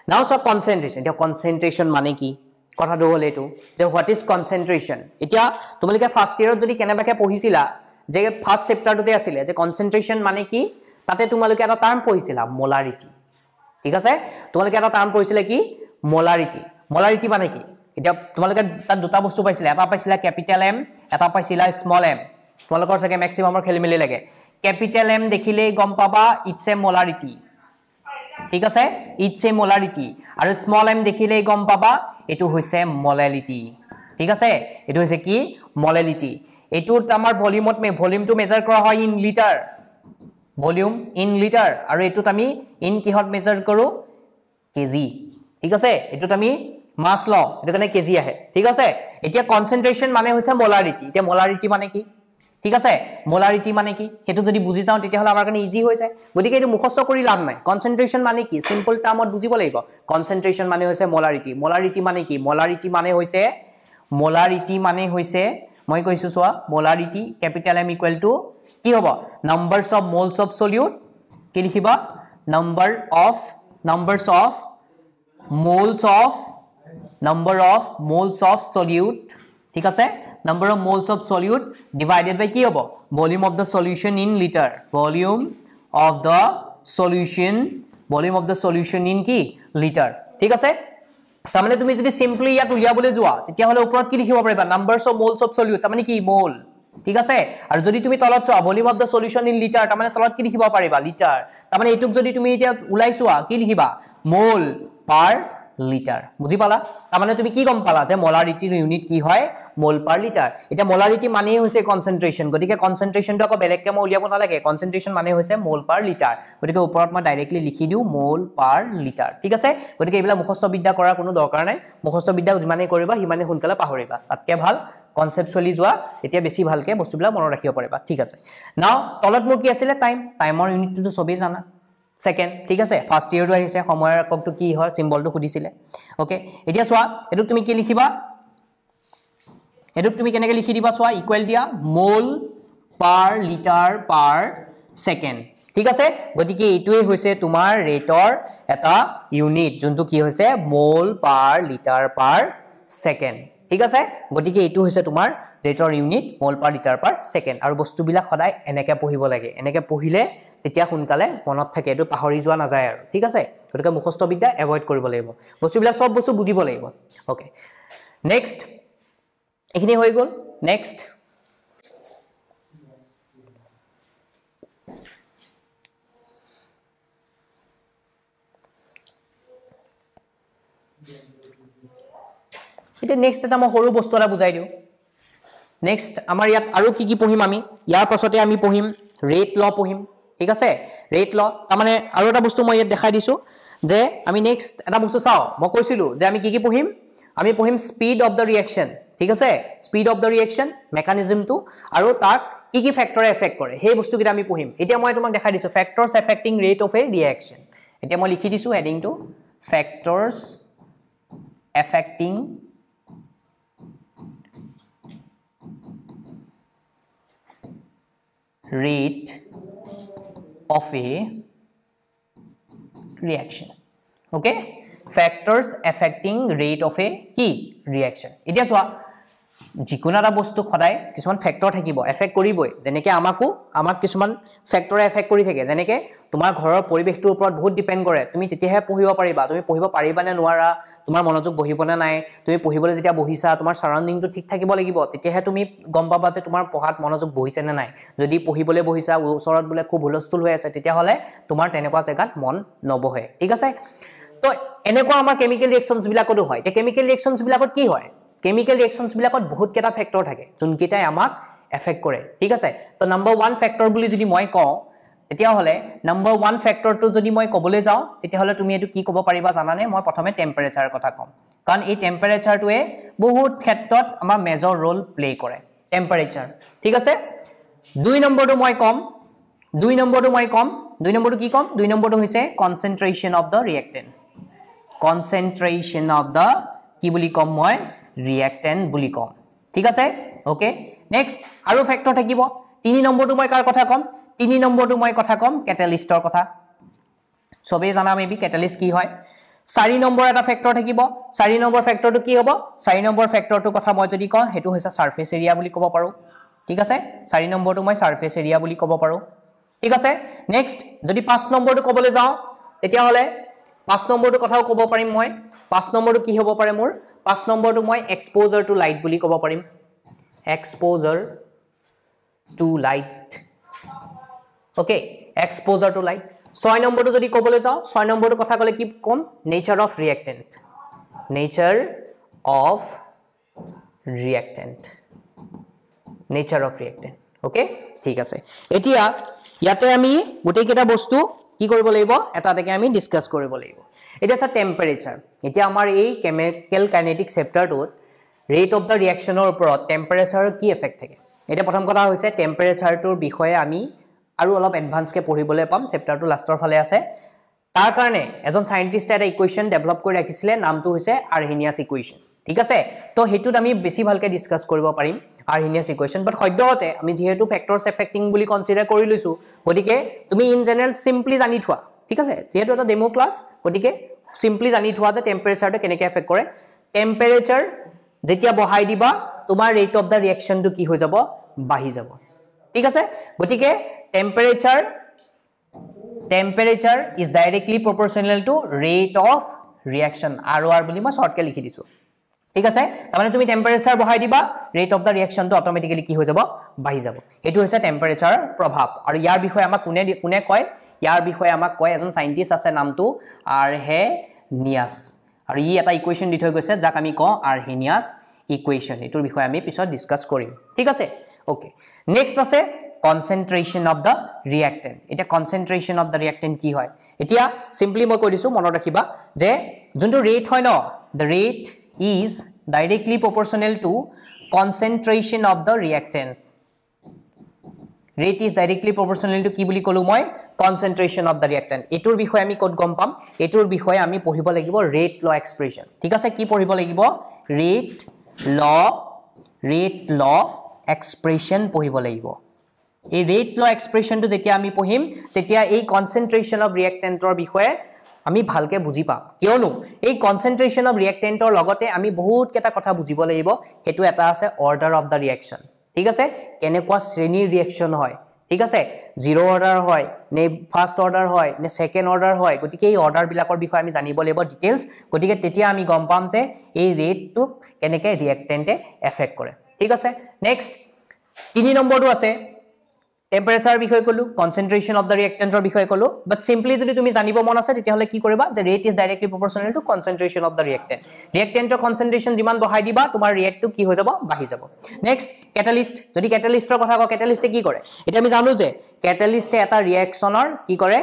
নাও সব কনসেন্ট্ৰেচন এটা কনসেন্ট্ৰেচন মানে কি কথাটো হল এটো যে হোৱাট ইজ কনসেন্ট্ৰেচন এতিয়া তোমালোকে ফাৰ্স্ট ইয়াৰত যদি কেনেবাকে পঢ়িছিলা যে ফাৰ্স্ট চেপ্টাৰটোতে আছিল যে কনসেন্ট্ৰেচন মানে কি তাতে তোমালোকে এটা টাৰ্ম পঢ়িছিলা মোলাৰিটি ঠিক আছে তোমালোকে এটা টাৰ্ম পঢ়িছিলে কি মোলাৰিটি মোলাৰিটি মানে কি এটা তোমালোকে তাত দুটা বস্তু পাইছিলা এটা পাইছিলা ক্যাপিটাল এম এটা পাইছিলা স্মল এম তোমালোকৰ সকে ম্যাক্সিমামৰ খেলিমেলি লাগে ক্যাপিটাল এম দেখিলে গম পাবা ইটস এ মোলাৰিটি ঠিক আছে ইটস এ মোলাৰিটি আৰু স্মল এম দেখিলে গম পাবা এটো হৈছে মোলালিটি ঠিক আছে এটো হৈছে কি মোলালিটি এটো আমাৰ ভলিউমটো মেজাৰ কৰা হয় in litre volume in litre আৰু এটোত আমি ইন কিহত মেজাৰ কৰো কেজি ঠিক আছে এটোত আমি মাস ল এটো কাৰণে কেজি আহে ঠিক আছে এতিয়া কনসেন্ট্ৰেশন মানে হৈছে মোলাৰিটি এতিয়া মোলাৰিটি মানে কি ঠিক আছে মোলাৰিটি মানে কি হেতু যদি বুজি যাও তেতিয়া হলে আমাৰ কাৰণে ইজি হৈ যায় গতিকে এটো মুখস্থ কৰি লাভ নাই কনসেন্ট্ৰেশন মানে কি সিম্পল টাৰ্মত বুজিব লাগিব কনসেন্ট্ৰেশন মানে হৈছে মোলাৰিটি মোলাৰিটি মানে কি মোলাৰিটি মানে হৈছে মই কৈছো সোৱা মোলাৰিটি ক্যাপিটাল এম ইকুৱেল টু কি হ'ব নাম্বাৰস অফ মোলস অফ সলিউট কি লিখিবা নাম্বাৰস অফ মোলস অফ সলিউট ঠিক আছে number of moles of solute divided by কি হবে volume of the solution in liter volume of the solution in কি liter ঠিক আছে তাৰ মানে তুমি যদি সিম্পলি ইয়াত উলিয়াবলে যোৱা তেতিয়া হলে ওপৰত কি লিখিব পাৰিবা numbers of moles of solute তাৰ মানে কি mol ঠিক আছে আৰু যদি তুমি তলত চোৱা volume of the solution in liter তাৰ মানে তলত কি লিখিব পাৰিবা লিটাৰ তাৰ মানে এটুক যদি তুমি এতিয়া উলাইছোৱা কি লিখিবা mol per লিটাৰ বুজি পালা তাৰ মানে তুমি কি গম পালা যে মোলাৰিটিৰ ইউনিট কি হয় মোল পাৰ লিটাৰ এটা মোলাৰিটি মানে হৈছে কনসেন্ট্ৰেশন গতিকে কনসেন্ট্ৰেশনটো আকৌ বেলেগকে মই উলিয়াব নালাগে কনসেন্ট্ৰেশন মানে হৈছে মোল পাৰ লিটাৰ গতিকে ওপৰত মই ডাইৰেক্টলি লিখি দিও মোল পাৰ লিটাৰ ঠিক আছে গতিকে এইবিলাক মুখস্থ বিদ্যা কৰাৰ কোনো দৰকাৰ নাই মুখস্থ বিদ্যা যিমানে কৰিবা হিমানে সোনকালে পাহৰিবা তাতকে ভাল কনসেপচুয়ালি যোৱা এতিয়া বেছি ভালকে বস্তুবিলাক মনত ৰাখিব পাৰিবা ঠিক আছে নাও তলত মোৰ কি আছিল টাইমৰ ইউনিটটো সবেই জানা সেকেন্ড ঠিক আছে ফাৰ্স্ট ইয়াৰটো আহিছে সময়ৰ এককটো কি হয় সিম্বলটো খুদিছিলে ওকে এতিয়া সোৱা এটো তুমি কি লিখিবা এটো তুমি কেনেকৈ লিখি দিবা সোৱা ইকুৱেল দিয়া মোল পাৰ লিটাৰ পাৰ সেকেন্ড ঠিক আছে গতিকে এইটোই হৈছে তোমাৰ ৰেটৰ এটা ইউনিট যোনটো কি হৈছে মোল পাৰ লিটাৰ পাৰ সেকেন্ড ঠিক আছে গতিকে এইটো হৈছে তোমাৰ ৰেটৰ ইউনিট মোল পাৰ লিটাৰ পাৰ সেকেন্ড আৰু বস্তুবিলাক সদায় এনেকৈ পঢ়িব লাগে এনেকৈ পঢ়িলে তেতিয়া সোনকালে মনত থাকে এটো পাহৰি যোৱা না যায় আৰু ঠিক আছে গতিকে মুখস্থ বিদ্যা এভয়েড কৰিব লাগিব বস্তুবিলাক সব বস্তু বুজিব লাগিব ওকে নেক্সট এখিনি হৈ গল নেক্সট এটা নেক্সট এটা মই সৰু বস্তু এটা বুজাই দিও নেক্সট আমাৰ ইয়াত আৰু কি পঢ়িম আমি ইয়াৰ পাছতে আমি পঢ়িম ৰেট ল পঢ়িম ঠিক আছে ৰেট ল তাৰ মানে আৰু এটা বস্তু মই ইয়াত দেখাই দিছো যে আমি নেক্সট এটা বস্তু চাও মই কৈছিলো যে আমি কি পঢ়িম আমি পঢ়িম স্পিড অফ দা ৰিঅ্যাকশন ঠিক আছে স্পিড অফ দা ৰিঅ্যাকশন মেকানিজমটো আৰু তাক কি ফ্যাক্টৰে এফেক্ট কৰে সেই বস্তু কিটা আমি পঢ়িম এতিয়া মই তোমাক দেখাই দিছো factors affecting rate of a reaction এতিয়া মই লিখি দিছো হেডিংটো factors affecting rate of a reaction okay factors affecting rate of a key reaction এতিয়া সোৱা যিকোনো এটা বস্তু খদাই কিছুমান ফ্যাক্টৰ থাকিব এফেক্ট কৰিবই যেনেকে আমাক কিছুমান ফ্যাক্টৰে এফেক্ট কৰি থাকে যেনেকে তোমাৰ ঘৰৰ পৰিবেশটোৰ ওপৰত বহুত ডিপেন্ড কৰে তুমি তেতিয়াহে পঢ়িব পাৰিবা তুমি পঢ়িব পাৰিবা নে নোৱাৰা তোমাৰ মনোযোগ বহিব না নাই তুমি পঢ়িবলৈ যেতিয়া বহিছা তোমাৰ সাৰাউন্ডিংটো ঠিক থাকিব লাগিব তেতিয়াহে তুমি গম পাবা যে তোমাৰ পঢ়াত মনোযোগ বহিছে নে নাই যদি পঢ়িবলৈ বহিছা ওচৰত বুলে খুব হুলস্থুল হৈ আছে তেতিয়া হলে তোমাৰ তেনেকুৱা জায়গাত মন নবহে ঠিক আছে তো এনেকুৱা আমাৰ কেমিক্যাল ৰিঅ্যাকশনস বিলাকটো হয় তে কেমিক্যাল ৰিঅ্যাকশনস বিলাকত কি হয় কেমিক্যাল ৰিঅ্যাকশনস বিলাকত বহুত কেটা ফ্যাক্টৰ থাকে যোনকেইটাই আমাক এফেক্ট কৰে ঠিক আছে তো নাম্বাৰ 1 ফ্যাক্টৰ বুলি যদি মই কওঁ তেতিয়া হলে নাম্বাৰ 1 ফ্যাক্টৰটো যদি মই কবলৈ যাওঁ তেতিয়া হলে তুমি এটো কি ক'ব পাৰিবা জানানে মই প্ৰথমে টেম্পাৰেচাৰৰ কথা কম কাৰণ এই টেম্পাৰেচাৰটোৱে বহুত ক্ষেত্ৰত আমাৰ মেজৰ ৰোল প্লে কৰে টেম্পাৰেচাৰ ঠিক আছে 2 নম্বৰটো মই কম 2 নম্বৰটো কি কম 2 নম্বৰটো হৈছে concentration of the reactant concentration of the কি বুলি কম মই reactant বুলি কম ঠিক আছে ওকে নেক্সট আৰু ফ্যাক্টৰ থাকিব 3 নম্বৰটো মই কাৰ কথা কম 3 নম্বৰটো মই কথা কম ক্যাটালিস্টৰ কথা সবে জানা মেবি ক্যাটালিস্ট কি হয় 4 নম্বৰ এটা ফ্যাক্টৰ থাকিব 4 নম্বৰ ফ্যাক্টৰটো কি হ'ব 4 নম্বৰ ফ্যাক্টৰটো কথা মই যদি কওঁ হেতু হৈছে সাৰফেস এৰিয়া বুলি ক'ব পাৰো ঠিক আছে 4 নম্বৰটো মই সাৰফেস এৰিয়া বুলি ক'ব পাৰো ঠিক আছে নেক্সট যদি 5 নম্বৰটো ক'বলৈ যাও তেতিয়া হলে 5 নম্বৰটো কথাও ক'ব পাৰিম মই 5 নম্বৰটো কি হ'ব পাৰে মোৰ 5 নম্বৰটো মই এক্সপোজাৰ টু লাইট বুলি ক'ব পাৰিম exposure to light okay exposure to light 6 নম্বৰটো যদি ক'বলৈ যাও 6 নম্বৰটো কথা ক'লে কি কম nature of reactant okay ঠিক আছে এতিয়া ইয়াতে আমি গোটেই কেটা বস্তু কি কৰিব লাগিব এটা এটাকে আমি ডিসকাস কৰিব লাগিব এটা আছে টেম্পাৰেচাৰ এতিয়া আমাৰ এই কেমিক্যাল কাইনেটিক চেপ্টাৰটোত rate of the reaction or উপৰত টেম্পাৰেচাৰ কি এফেক্ট থাকে এটা প্ৰথম কথা হৈছে টেম্পাৰেচাৰটোৰ বিষয়ে আমি আৰু অলপ এডভান্স কে পঢ়িবলৈ পাম চেপ্টাৰটো লাষ্টৰ ফালে আছে তাৰ কাৰণে এজন সাইন্টিস্টে এটা ইকুৱেচন ডেভেলপ কৰি ৰাখিছিলে নামটো হৈছে আৰ্হেনিয়াছ ইকুৱেচন ঠিক আছে তো হেতুত আমি বেছি ভালকে ডিসকাস কৰিব পাৰিম আৰ্হেনিয়াছ ইকুৱেচন বাট সদ্যহতে আমি যেহেতু ফ্যাক্টৰস এফেক্টিং বুলি কনসিডাৰ কৰি লৈছো গতিকে তুমি ইন জেনাৰেল সিম্পলি জানি থোৱা ঠিক আছে যেহেতু এটা ডেমো ক্লাস গতিকে সিম্পলি জানি থোৱা যে টেম্পাৰেচাৰটো কেনেকৈ এফেক্ট কৰে টেম্পাৰেচাৰ যেতিয়া বহাই দিবা তোমাৰ ৰেট অফ দা ৰিঅ্যাকশনটো কি হৈ যাব বাঢ়ি যাব ঠিক আছে গতিকে temperature is directly proportional to rate of reaction ROR বুলি মই শর্টকে লিখি দিছো ঠিক আছে তাৰমানে তুমি টেম্পাৰেচাৰ বহাই দিবা ৰেট অফ দা ৰিঅ্যাকশনটো অটোমেটিক্যালি কি হৈ যাব বাঢ়ি যাব এটো হৈছে টেম্পাৰেচাৰ প্ৰভাৱ আৰু ইয়াৰ বিষয়ে আমাক কোনে কয় ইয়াৰ বিষয়ে আমাক কয় এজন সাইন্টিস্ট আছে নামটো আৰ্হেনিয়াছ আৰু ই এটা ইকুৱেচন দি থৈ গৈছে যাক আমি কওঁ আৰ্হেনিয়াছ ইকুৱেচন এটোৰ বিষয়ে আমি পিছত ডিসকাস কৰিম ঠিক আছে ওকে নেক্সট আছে concentration of the reactant এটা concentration of the reactant কি হয় এতিয়া সিম্পলি মই কৈ দিছো মনত ৰাখিবা যে যোনটো ৰেট হয় ন the rate is directly proportional to concentration of the reactant rate is directly proportional to কি বুলি কলো মই concentration of the reactant এটোৰ বিষয়ে আমি কত গম পাম এটোৰ বিষয়ে আমি পঢ়িব লাগিব rate law expression ঠিক আছে কি পঢ়িব লাগিব rate law expression পঢ়িব লাগিব এই rate law expression to যেতিয়া আমি পঢ়িম তেতিয়া এই concentration of reactantor বিষয়ে আমি ভালকে বুজি পাম কিয়নো এই concentration of reactantor লগতে আমি বহুত কেটা কথা বুজিব লাগিব হেতু এটা আছে order of the reaction ঠিক আছে কেনেকুৱা শ্ৰেণীৰ ৰিঅ্যাকশন হয় ঠিক আছে জিৰো অৰ্ডাৰ হয় নে ফাৰ্স্ট অৰ্ডাৰ হয় নে সেকেন্ড অৰ্ডাৰ হয় গতিকে এই অৰ্ডাৰ বিলাকৰ বিষয়ে আমি জানিব লাগিব ডিটেইলছ গতিকে তেতিয়া আমি গম পাম যে এই ৰেটটো কেনেকৈ ৰিঅ্যাক্টেন্টে এফেক্ট কৰে ঠিক আছে নেক্সট 3 নম্বৰটো আছে টেম্পাৰেচাৰ বিষয় কলো concentration of the reactantor বিষয় কলো বাট সিম্পলি যদি তুমি জানিব মন আছে তেতিয়া হলে কি কৰিবা যে rate is directly proportional to concentration of the reactantor concentration যিমান বঢ়াই দিবা তোমাৰ ৰিঅ্যাক্টটো কি হৈ যাব বাঢ়ি যাব নেক্সট ক্যাটালিস্ট যদি ক্যাটালিস্টৰ কথা কও ক্যাটালিস্টে কি কৰে এটা আমি জানো যে ক্যাটালিস্টে এটা ৰিঅ্যাকশনৰ কি কৰে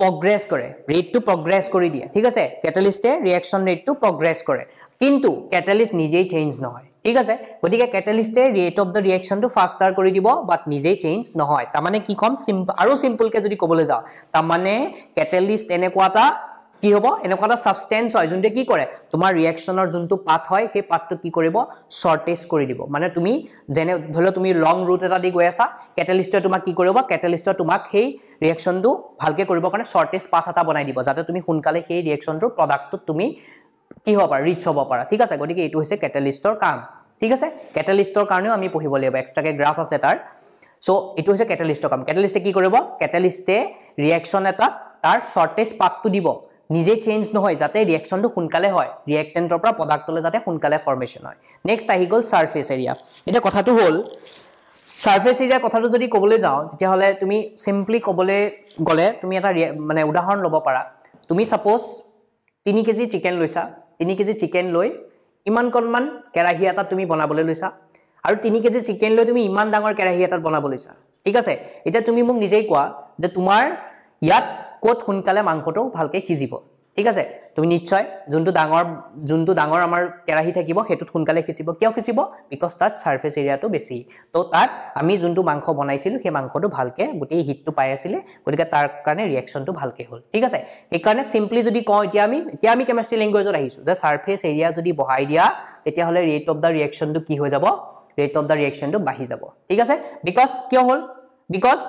progress কৰে ৰেটটো progress কৰি দিয়ে ঠিক আছে ক্যাটালিস্টে ৰিঅ্যাকশন ৰেটটো progress কৰে কিন্তু ক্যাটালিস্ট নিজেই চেঞ্জ নহয় ঠিক আছে গতিকে ক্যাটালিস্টে ৰেট অফ দা ৰিঅ্যাকশনটো ফাস্টাৰ কৰি দিব বাট নিজেই চেঞ্জ নহয় তাৰ মানে কি কম আৰু সিম্পল কে যদি ক'বলৈ যাও তাৰ মানে ক্যাটালিস্ট এনেকুৱাটা কি হ'ব এনেকুৱাটা সাবস্টেন্স হয় যোনটো কি কৰে তোমাৰ ৰিঅ্যাকশনৰ যোনটো পাথ হয় সেই পাথটো কি কৰিব শৰ্টেজ কৰি দিব মানে তুমি যেনে ধৰি তুমি লং ৰুট এটা দি গৈ আছা ক্যাটালিস্টে তোমাক কি কৰিব ক্যাটালিস্টে তোমাক সেই ৰিঅ্যাকশনটো ভালকে কৰিব কাৰণে শৰ্টেজ পাথ এটা বনাই দিব যাতে তুমি সোনকালে সেই ৰিঅ্যাকশনটো প্ৰডাক্টটো তুমি কি হ'ব পাৰা ৰিচ হ'ব পাৰা ঠিক আছে গতিকে এটো হৈছে ক্যাটালিস্টৰ কাম ঠিক আছে ক্যাটালিস্টৰ কাৰণেও আমি পঢ়িব লাগিব এক্সট্ৰাকে গ্ৰাফ আছে তাৰ সো এটো হৈছে ক্যাটালিস্টৰ কাম ক্যাটালিস্টে কি কৰিব ক্যাটালিস্টে ৰিঅ্যাকশন এটা তাৰ শৰ্টেজ পাথটো দিব নিজে চেঞ্জ নহয় যাতে ৰিঅ্যাকশনটো সোনকালে হয় ৰিঅ্যাক্টেন্টৰ পৰা প্ৰডাক্টলৈ যাতে সোনকালে ফৰ্মেশন হয় নেক্সট আহি গল সাৰফেস এৰিয়া এটা কথাটো হল সাৰফেস এৰিয়া কথাটো যদি ক'বলৈ যাও তেতিয়া হলে তুমি সিম্পলি ক'বলৈ গলে তুমি এটা মানে উদাহৰণ ল'ব পাৰা তুমি সাপোজ 3 কেজি চিকেন লৈছা 3 কেজি চিকেন লৈ ইমান কনমান কেৰাহী এটা তুমি বনাবলৈ লৈছা আৰু 3 কেজি চিকেন লৈ তুমি ইমান ডাঙৰ কেৰাহী এটা বনাব লৈছা ঠিক আছে এটা তুমি মোক নিজেই কোৱা যে তোমাৰ ইয়াত কোট সোনকালে মাংসটো ভালকে সিজিব ঠিক আছে তুমি নিশ্চয় যোনটো ডাঙৰ আমাৰ কেৰাহী থাকিব হেতুত সোনকালে সিজিব কিয় সিজিব বিকজ তাত সাৰফেস এৰিয়াটো বেছি তো তাত আমি যোনটো মাংস বনাইছিল সেই মাংসটো ভালকে গোটেই হিটটো পাই আছিল গতিকে তাৰ কাৰণে ৰিঅ্যাকশনটো ভালকে হ'ল ঠিক আছে এই কাৰণে সিম্পলি যদি কওঁ এতিয়া আমি কেমিষ্ট্ৰি ল্যাঙ্গুৱেজত আহিছো যে সাৰফেস এৰিয়া যদি বঢ়াই দিয়া তেতিয়া হলে ৰেট অফ দা ৰিঅ্যাকশনটো কি হৈ যাব ৰেট অফ দা ৰিঅ্যাকশনটো বাঢ়ি যাব ঠিক আছে বিকজ কিয় হ'ল বিকজ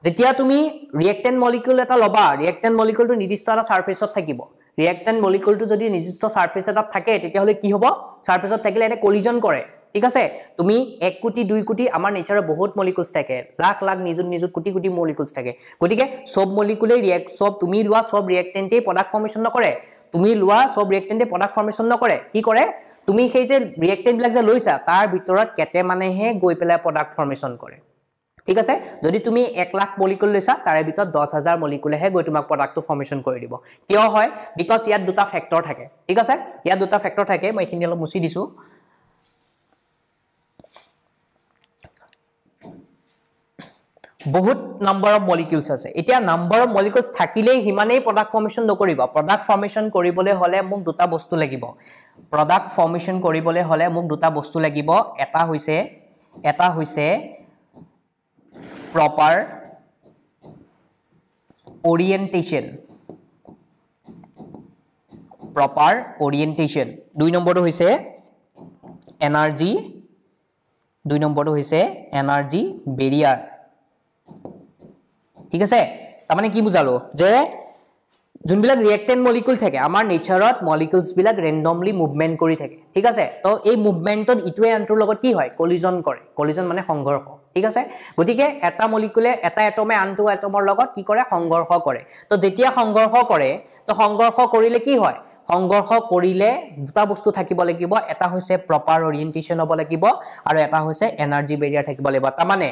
যেতিয়া তুমি ৰিঅ্যাক্টেন্ট মলিকিউল এটা লবা ৰিঅ্যাক্টেন্ট মলিকিউলটো নিৰ্দিষ্ট এটা সাৰফেসত থাকিব ৰিঅ্যাক্টেন্ট মলিকিউলটো যদি নিৰ্দিষ্ট সাৰফেস এটাত থাকে তেতিয়া হলে কি হ'ব সাৰফেসত থাকিলে এটা কলিজন কৰে ঠিক আছে তুমি 1 কোটি 2 কোটি আমাৰ নেচাৰত বহুত মলিকুলছ থাকে লাখ লাখ নিযুত নিযুত কোটি কোটি মলিকুলছ থাকে গতিকে সব মলিকুলে ৰিয়েক্ট সব তুমি লোৱা সব ৰিয়েক্টেন্টে প্ৰডাক্ট ফৰ্মেশন নকৰে তুমি লোৱা সব ৰিয়েক্টেন্টে প্ৰডাক্ট ফৰ্মেশন নকৰে কি কৰে তুমি সেই যে ৰিয়েক্টেন্ট বিলাক যে লৈছা তাৰ ভিতৰত কেতে মানেহে গৈ পেলাই প্ৰডাক্ট ফৰ্মেশন কৰে ঠিক আছে যদি তুমি 1 লাখ মলিকুল লৈছা তাৰে ভিতৰত 10000 মলিকুলেহে গৈ তোমাক প্ৰডাক্টটো ফৰ্মেশন কৰি দিব কিয় হয় বিকজ ইয়াত দুটা ফেক্টৰ থাকে ঠিক আছে ইয়াত দুটা ফেক্টৰ থাকে মই এখিনি অলপ মুছি দিছো বহুত নাম্বাৰ অফ মলিকুলছ আছে এতিয়া নাম্বাৰ অফ মলিকুলছ থাকিলে হিমানেই প্ৰডাক্ট ফৰ্মেশন নকৰিবা প্ৰডাক্ট ফৰ্মেশন কৰিবলৈ হলে মোক দুটা বস্তু লাগিব প্ৰডাক্ট ফৰ্মেশন কৰিবলৈ হলে মোক দুটা বস্তু লাগিব এটা হৈছে proper orientation 2 নম্বৰটো হৈছে energy 2 নম্বৰটো হৈছে energy barrier ঠিক আছে তাৰ মানে কি বুজালো যে যোনবিলাক ৰিয়েক্টেন্ট মলিকুল থাকে আমাৰ নেচাৰত মলিকুলছ বিলাক ৰেন্ডমলি মুভমেন্ট কৰি থাকে ঠিক আছে তো এই মুভমেন্টত ইটোৱে আনটোৰ লগত কি হয় কলিজন কৰে কলিজন মানে সংঘৰ্ষ ঠিক আছে গতিকে এটা মলিকুলে এটা এটমে আনটো এটমৰ লগত কি কৰে সংঘৰ্ষ কৰে তো যেতিয়া সংঘৰ্ষ কৰে তো সংঘৰ্ষ কৰিলে কি হয় সংঘৰ্ষ কৰিলে দুটা বস্তু থাকিব লাগিব এটা হৈছে প্ৰপাৰ অৰিয়েন্টেশন হ'ব লাগিব আৰু এটা হৈছে এনাৰ্জি বেৰিয়াৰ থাকিব লাগিব তাৰ মানে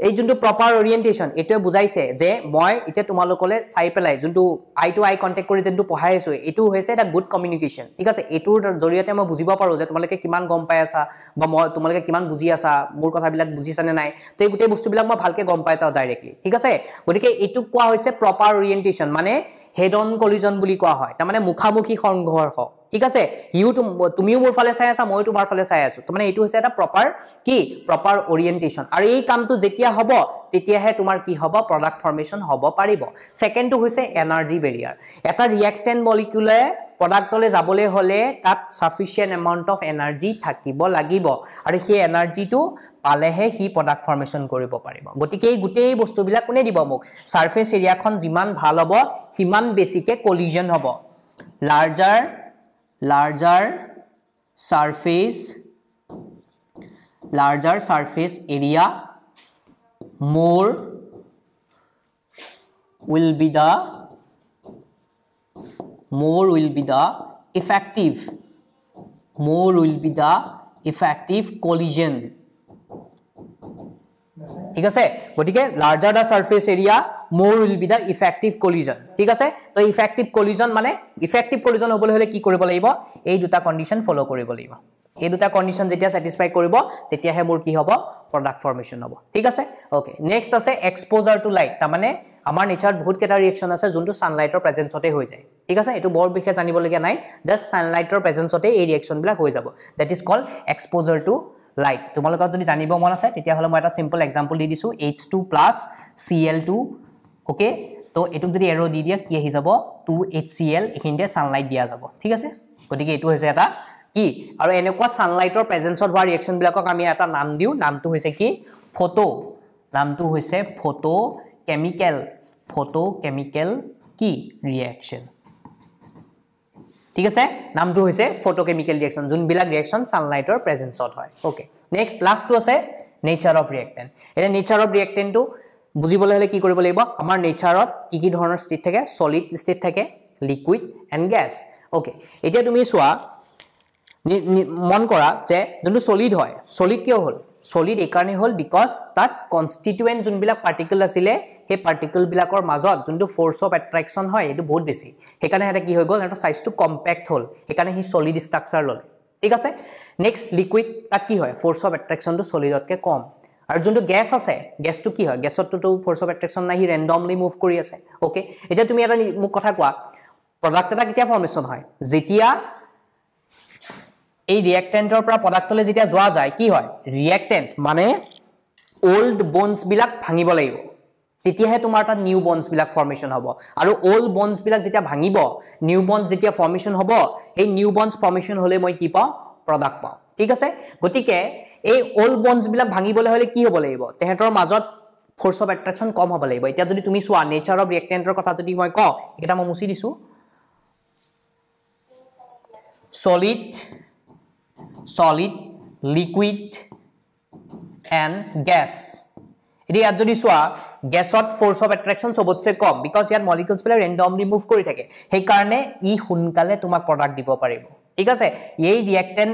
এই যোনটো প্ৰপাৰ অৰিয়েন্টেশন এটোৱে বুজাইছে যে মই ইতে তোমালোকলে চাই পেলাই যোনটো আই টু আই কন্টাক্ট কৰি যোনটো পঢ়াই আছো এটো হৈছে এটা গুড কমিউনিকেশন ঠিক আছে এটোৰ জৰিয়তে মই বুজিব পাৰো যে তোমালোকে কিমান গম পাই আছা বা মই তোমালোকে কিমান বুজি আছা মোৰ কথাবিলাক বুজিছানে নাই তো এই গোটেই বস্তুবিলাক মই ভালকে গম পাই যাও ডাইৰেক্টলি ঠিক আছে গতিকে এটো কোৱা হৈছে প্ৰপাৰ অৰিয়েন্টেশন মানে হেড অন কলিজন বুলি কোৱা হয় তাৰ মানে মুখামুখি সংঘৰ্ষ ঠিক আছে তুমিও মোৰ ফালে চাই আছা মই তোমাৰ ফালে চাই আছো তো মানে এটো হৈছে এটা প্ৰপাৰ কি প্ৰপাৰ অৰিয়েন্টেশন আৰু এই কামটো যেতিয়া হ'ব তেতিয়াহে তোমাৰ কি হ'ব প্ৰডাক্ট ফৰ্মেশন হ'ব পাৰিব সেকেন্ডটো হৈছে এনাৰ্জি বেৰিয়াৰ এটা ৰিয়েক্টেন্ট মলিকুলে প্ৰডাক্টলে যাবলৈ হলে তাত সাফিশিয়েন্ট এমাউন্ট অফ এনাৰ্জি থাকিব লাগিব আৰু সেই এনাৰ্জিটো পালেহে হি প্ৰডাক্ট ফৰ্মেশন কৰিব পাৰিব গতিকে এই গোটেই বস্তুবিলাক কোনে দিব মোক সাৰফেস এৰিয়াখন যিমান ভাল হ'ব হিমান বেছিকে কলিজন হ'ব larger surface area more will be the effective collision ঠিক আছে গটিকে larger the surface area more will be the effective collision ঠিক আছে তো effective collision মানে effective collision হবলৈ হলে কি কৰিব লাগিব এই দুটা কন্ডিশন ফলো কৰিব লাগিব এই দুটা কন্ডিশন যেতিয়া স্যাটিসফাই কৰিব তেতিয়াহে মোৰ কি হ'ব প্ৰডাক্ট ফৰ্মেশন হ'ব ঠিক আছে ওকে নেক্সট আছে এক্সপোজাৰ টু লাইট তাৰ মানে আমাৰ নেচাৰত বহুত কেটা ৰিঅ্যাকশন আছে যোনটো সানলাইটৰ প্ৰেজেন্সতে হৈ যায় ঠিক আছে এটো বৰ বিশেষ জানিব লগা নাই জাস্ট সানলাইটৰ প্ৰেজেন্সতে এই ৰিঅ্যাকশন বিলাক হৈ যাব that is called exposure to light তোমালোকক যদি জানিব মন আছে তেতিয়া হলে মই এটা সিম্পল এক্সাম্পল দি দিছো H2 + Cl2 ওকে তো এটুক যদি এৰো দি দিয়া কি আহি যাব 2HCl এখিনতে সানলাইট দিয়া যাব ঠিক আছে গতিকে এটো হৈছে এটা কি আৰু এনেকুৱা সানলাইটৰ প্ৰেজেন্সত হোৱা ৰিঅ্যাকশন বিলাকক আমি এটা নাম দিও নামটো হৈছে কি ফটোকেমিক্যাল কি ৰিঅ্যাকশন ঠিক আছে নামটো হৈছে ফটোকেমিক্যাল ৰিঅ্যাকশন যোনবিলাক ৰিঅ্যাকশন সানলাইটৰ প্ৰেজেন্সত হয় ওকে নেক্সট লাষ্টটো আছে নেচাৰ অফ ৰিঅ্যাকটেন্ট এটা নেচাৰ অফ ৰিঅ্যাকটেন্টটো বুজিবলৈ হলে কি কৰিব লাগিব আমাৰ নেচাৰত কি ধৰণৰ ষ্টেট থাকে সলিড ষ্টেট থাকে লিকুইড এন্ড গ্যাস ওকে এতিয়া তুমি সোৱা মন কৰা যে যোনটো সলিড হয় সলিড কিয় হল সলিড এই কাৰণে হল বিকজ তাত কনস্টিটুয়েন্ট যোনবিলাক পাৰ্টিকল আছিলে হে পাৰ্টিকল বিলাকৰ মাজত যোনটো ফোৰ্স অফ এট্ৰাকচন হয় এটো বহুত বেছি হেকাৰণে এটা কি হৈ গল এটা সাইজটো কম্পেক্ট হল হেকাৰণে হি সলিড ষ্ট্ৰাকচাৰ ললে ঠিক আছে নেক্সট লিকুইড তাত কি হয় ফোৰ্স অফ এট্ৰাকচনটো সলিডতকে কম আৰু যোনটো গ্যাস আছে গ্যাসটো কি হয় গ্যাসতটো ফোৰ্স অফ অ্যাট্ৰাকশন নাই হি ৰ্যান্ডমলি মুভ কৰি আছে ওকে এটা তুমি এটা মোক কথা কোৱা প্ৰডাক্ট এটা কেতিয়া ফৰ্মেশন হয় যেতিয়া এই ৰিঅ্যাকটেন্টৰ পৰা প্ৰডাক্টলৈ যেতিয়া যোৱা যায় কি হয় ৰিঅ্যাকটেন্ট মানে ওল্ড বন্ডস বিলাক ভাঙিব লাগিব তেতিয়াহে তোমাৰ তাত নিউ বন্ডস বিলাক ফৰ্মেশন হ'ব আৰু ওল্ড বন্ডস বিলাক যেতিয়া ভাঙিব নিউ বন্ডস যেতিয়া ফৰ্মেশন হ'ব এই নিউ বন্ডস ফৰ্মেশন হলে মই কি পাওঁ প্ৰডাক্ট পাওঁ ঠিক আছে গতিকে এই ওল্ড বন্ডস বিলাক ভাঙিবলৈ হলে কি হ'ব লাগিব তেহেতৰ মাজত ফোৰ্স অফ অ্যাট্ৰাকশন কম হ'ব লাগিব এতিয়া যদি তুমি সোৱা নেচাৰ অফ ৰিঅ্যাকটেন্টৰ কথা যদি মই কওঁ এটা মই মুছি দিছো solid liquid and gas এটি ইয়াত যদি চোৱা গ্যাসত force of attraction সবতছে com because ইয়াত মলিকুলস বিলাক ৰেন্ডমলি মুভ কৰি থাকে সেই কাৰণে ই হুনকালে তোমাক প্ৰডাক্ট দিব পাৰিব ঠিক আছে এই ৰিঅ্যাক্টেন্ট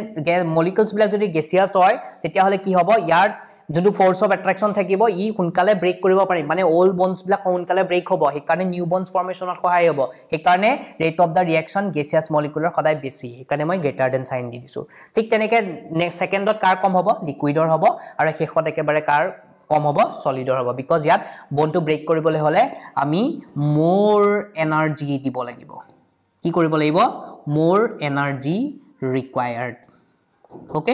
মলিকুলস বিলাক যদি গ্যাসিয়াস হয় তেতিয়া হলে কি হ'ব ইয়াৰ যোনটো ফোৰ্স অফ অ্যাট্ৰাকশন থাকিব ই হুনকালে ব্ৰেক কৰিব পাৰিব মানে ওল্ড বন্ডস বিলাক হুনকালে ব্ৰেক হ'ব সেই কাৰণে নিউ বন্ডস ফৰ্মেশনত সহায় হ'ব সেই কাৰণে rate of the reaction gaseous মলিকুলৰ সদায় বেছি সেই কাৰণে মই গ্ৰেটাৰ দেন সাইন দি দিছো ঠিক তেনেকে নেক্সট সেকেন্ডত কাৰ কম হ'ব লিকুইডৰ হ'ব আৰু শেষত একেবাৰে কাৰ কম হ'ব সলিডৰ হ'ব বিকজ ইয়াত বন্ডটো ব্ৰেক কৰিবলৈ হলে আমি মোৰ এনাৰ্জি দিব লাগিব কি কৰিব লাগিব মোৰ এনাৰ্জি ৰিকোয়াৰ্ড ওকে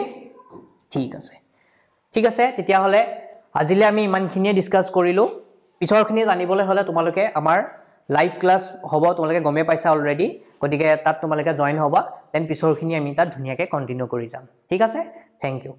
ঠিক আছে তেতিয়া হলে আজিলে আমি ইমানখিনিয়ে ডিসকাস কৰিলো পিছৰখিনি জানিবলৈ হলে তোমালোকে আমাৰ লাইভ ক্লাস হ'ব তোমালোকে গমে পাইছা অলৰেডি গতিকে তাত তোমালোকে জয়েন হ'বা দেন পিছৰখিনি আমি তাত ধুনিয়াকে কন্টিনিউ কৰি যাম ঠিক আছে থ্যাংক ইউ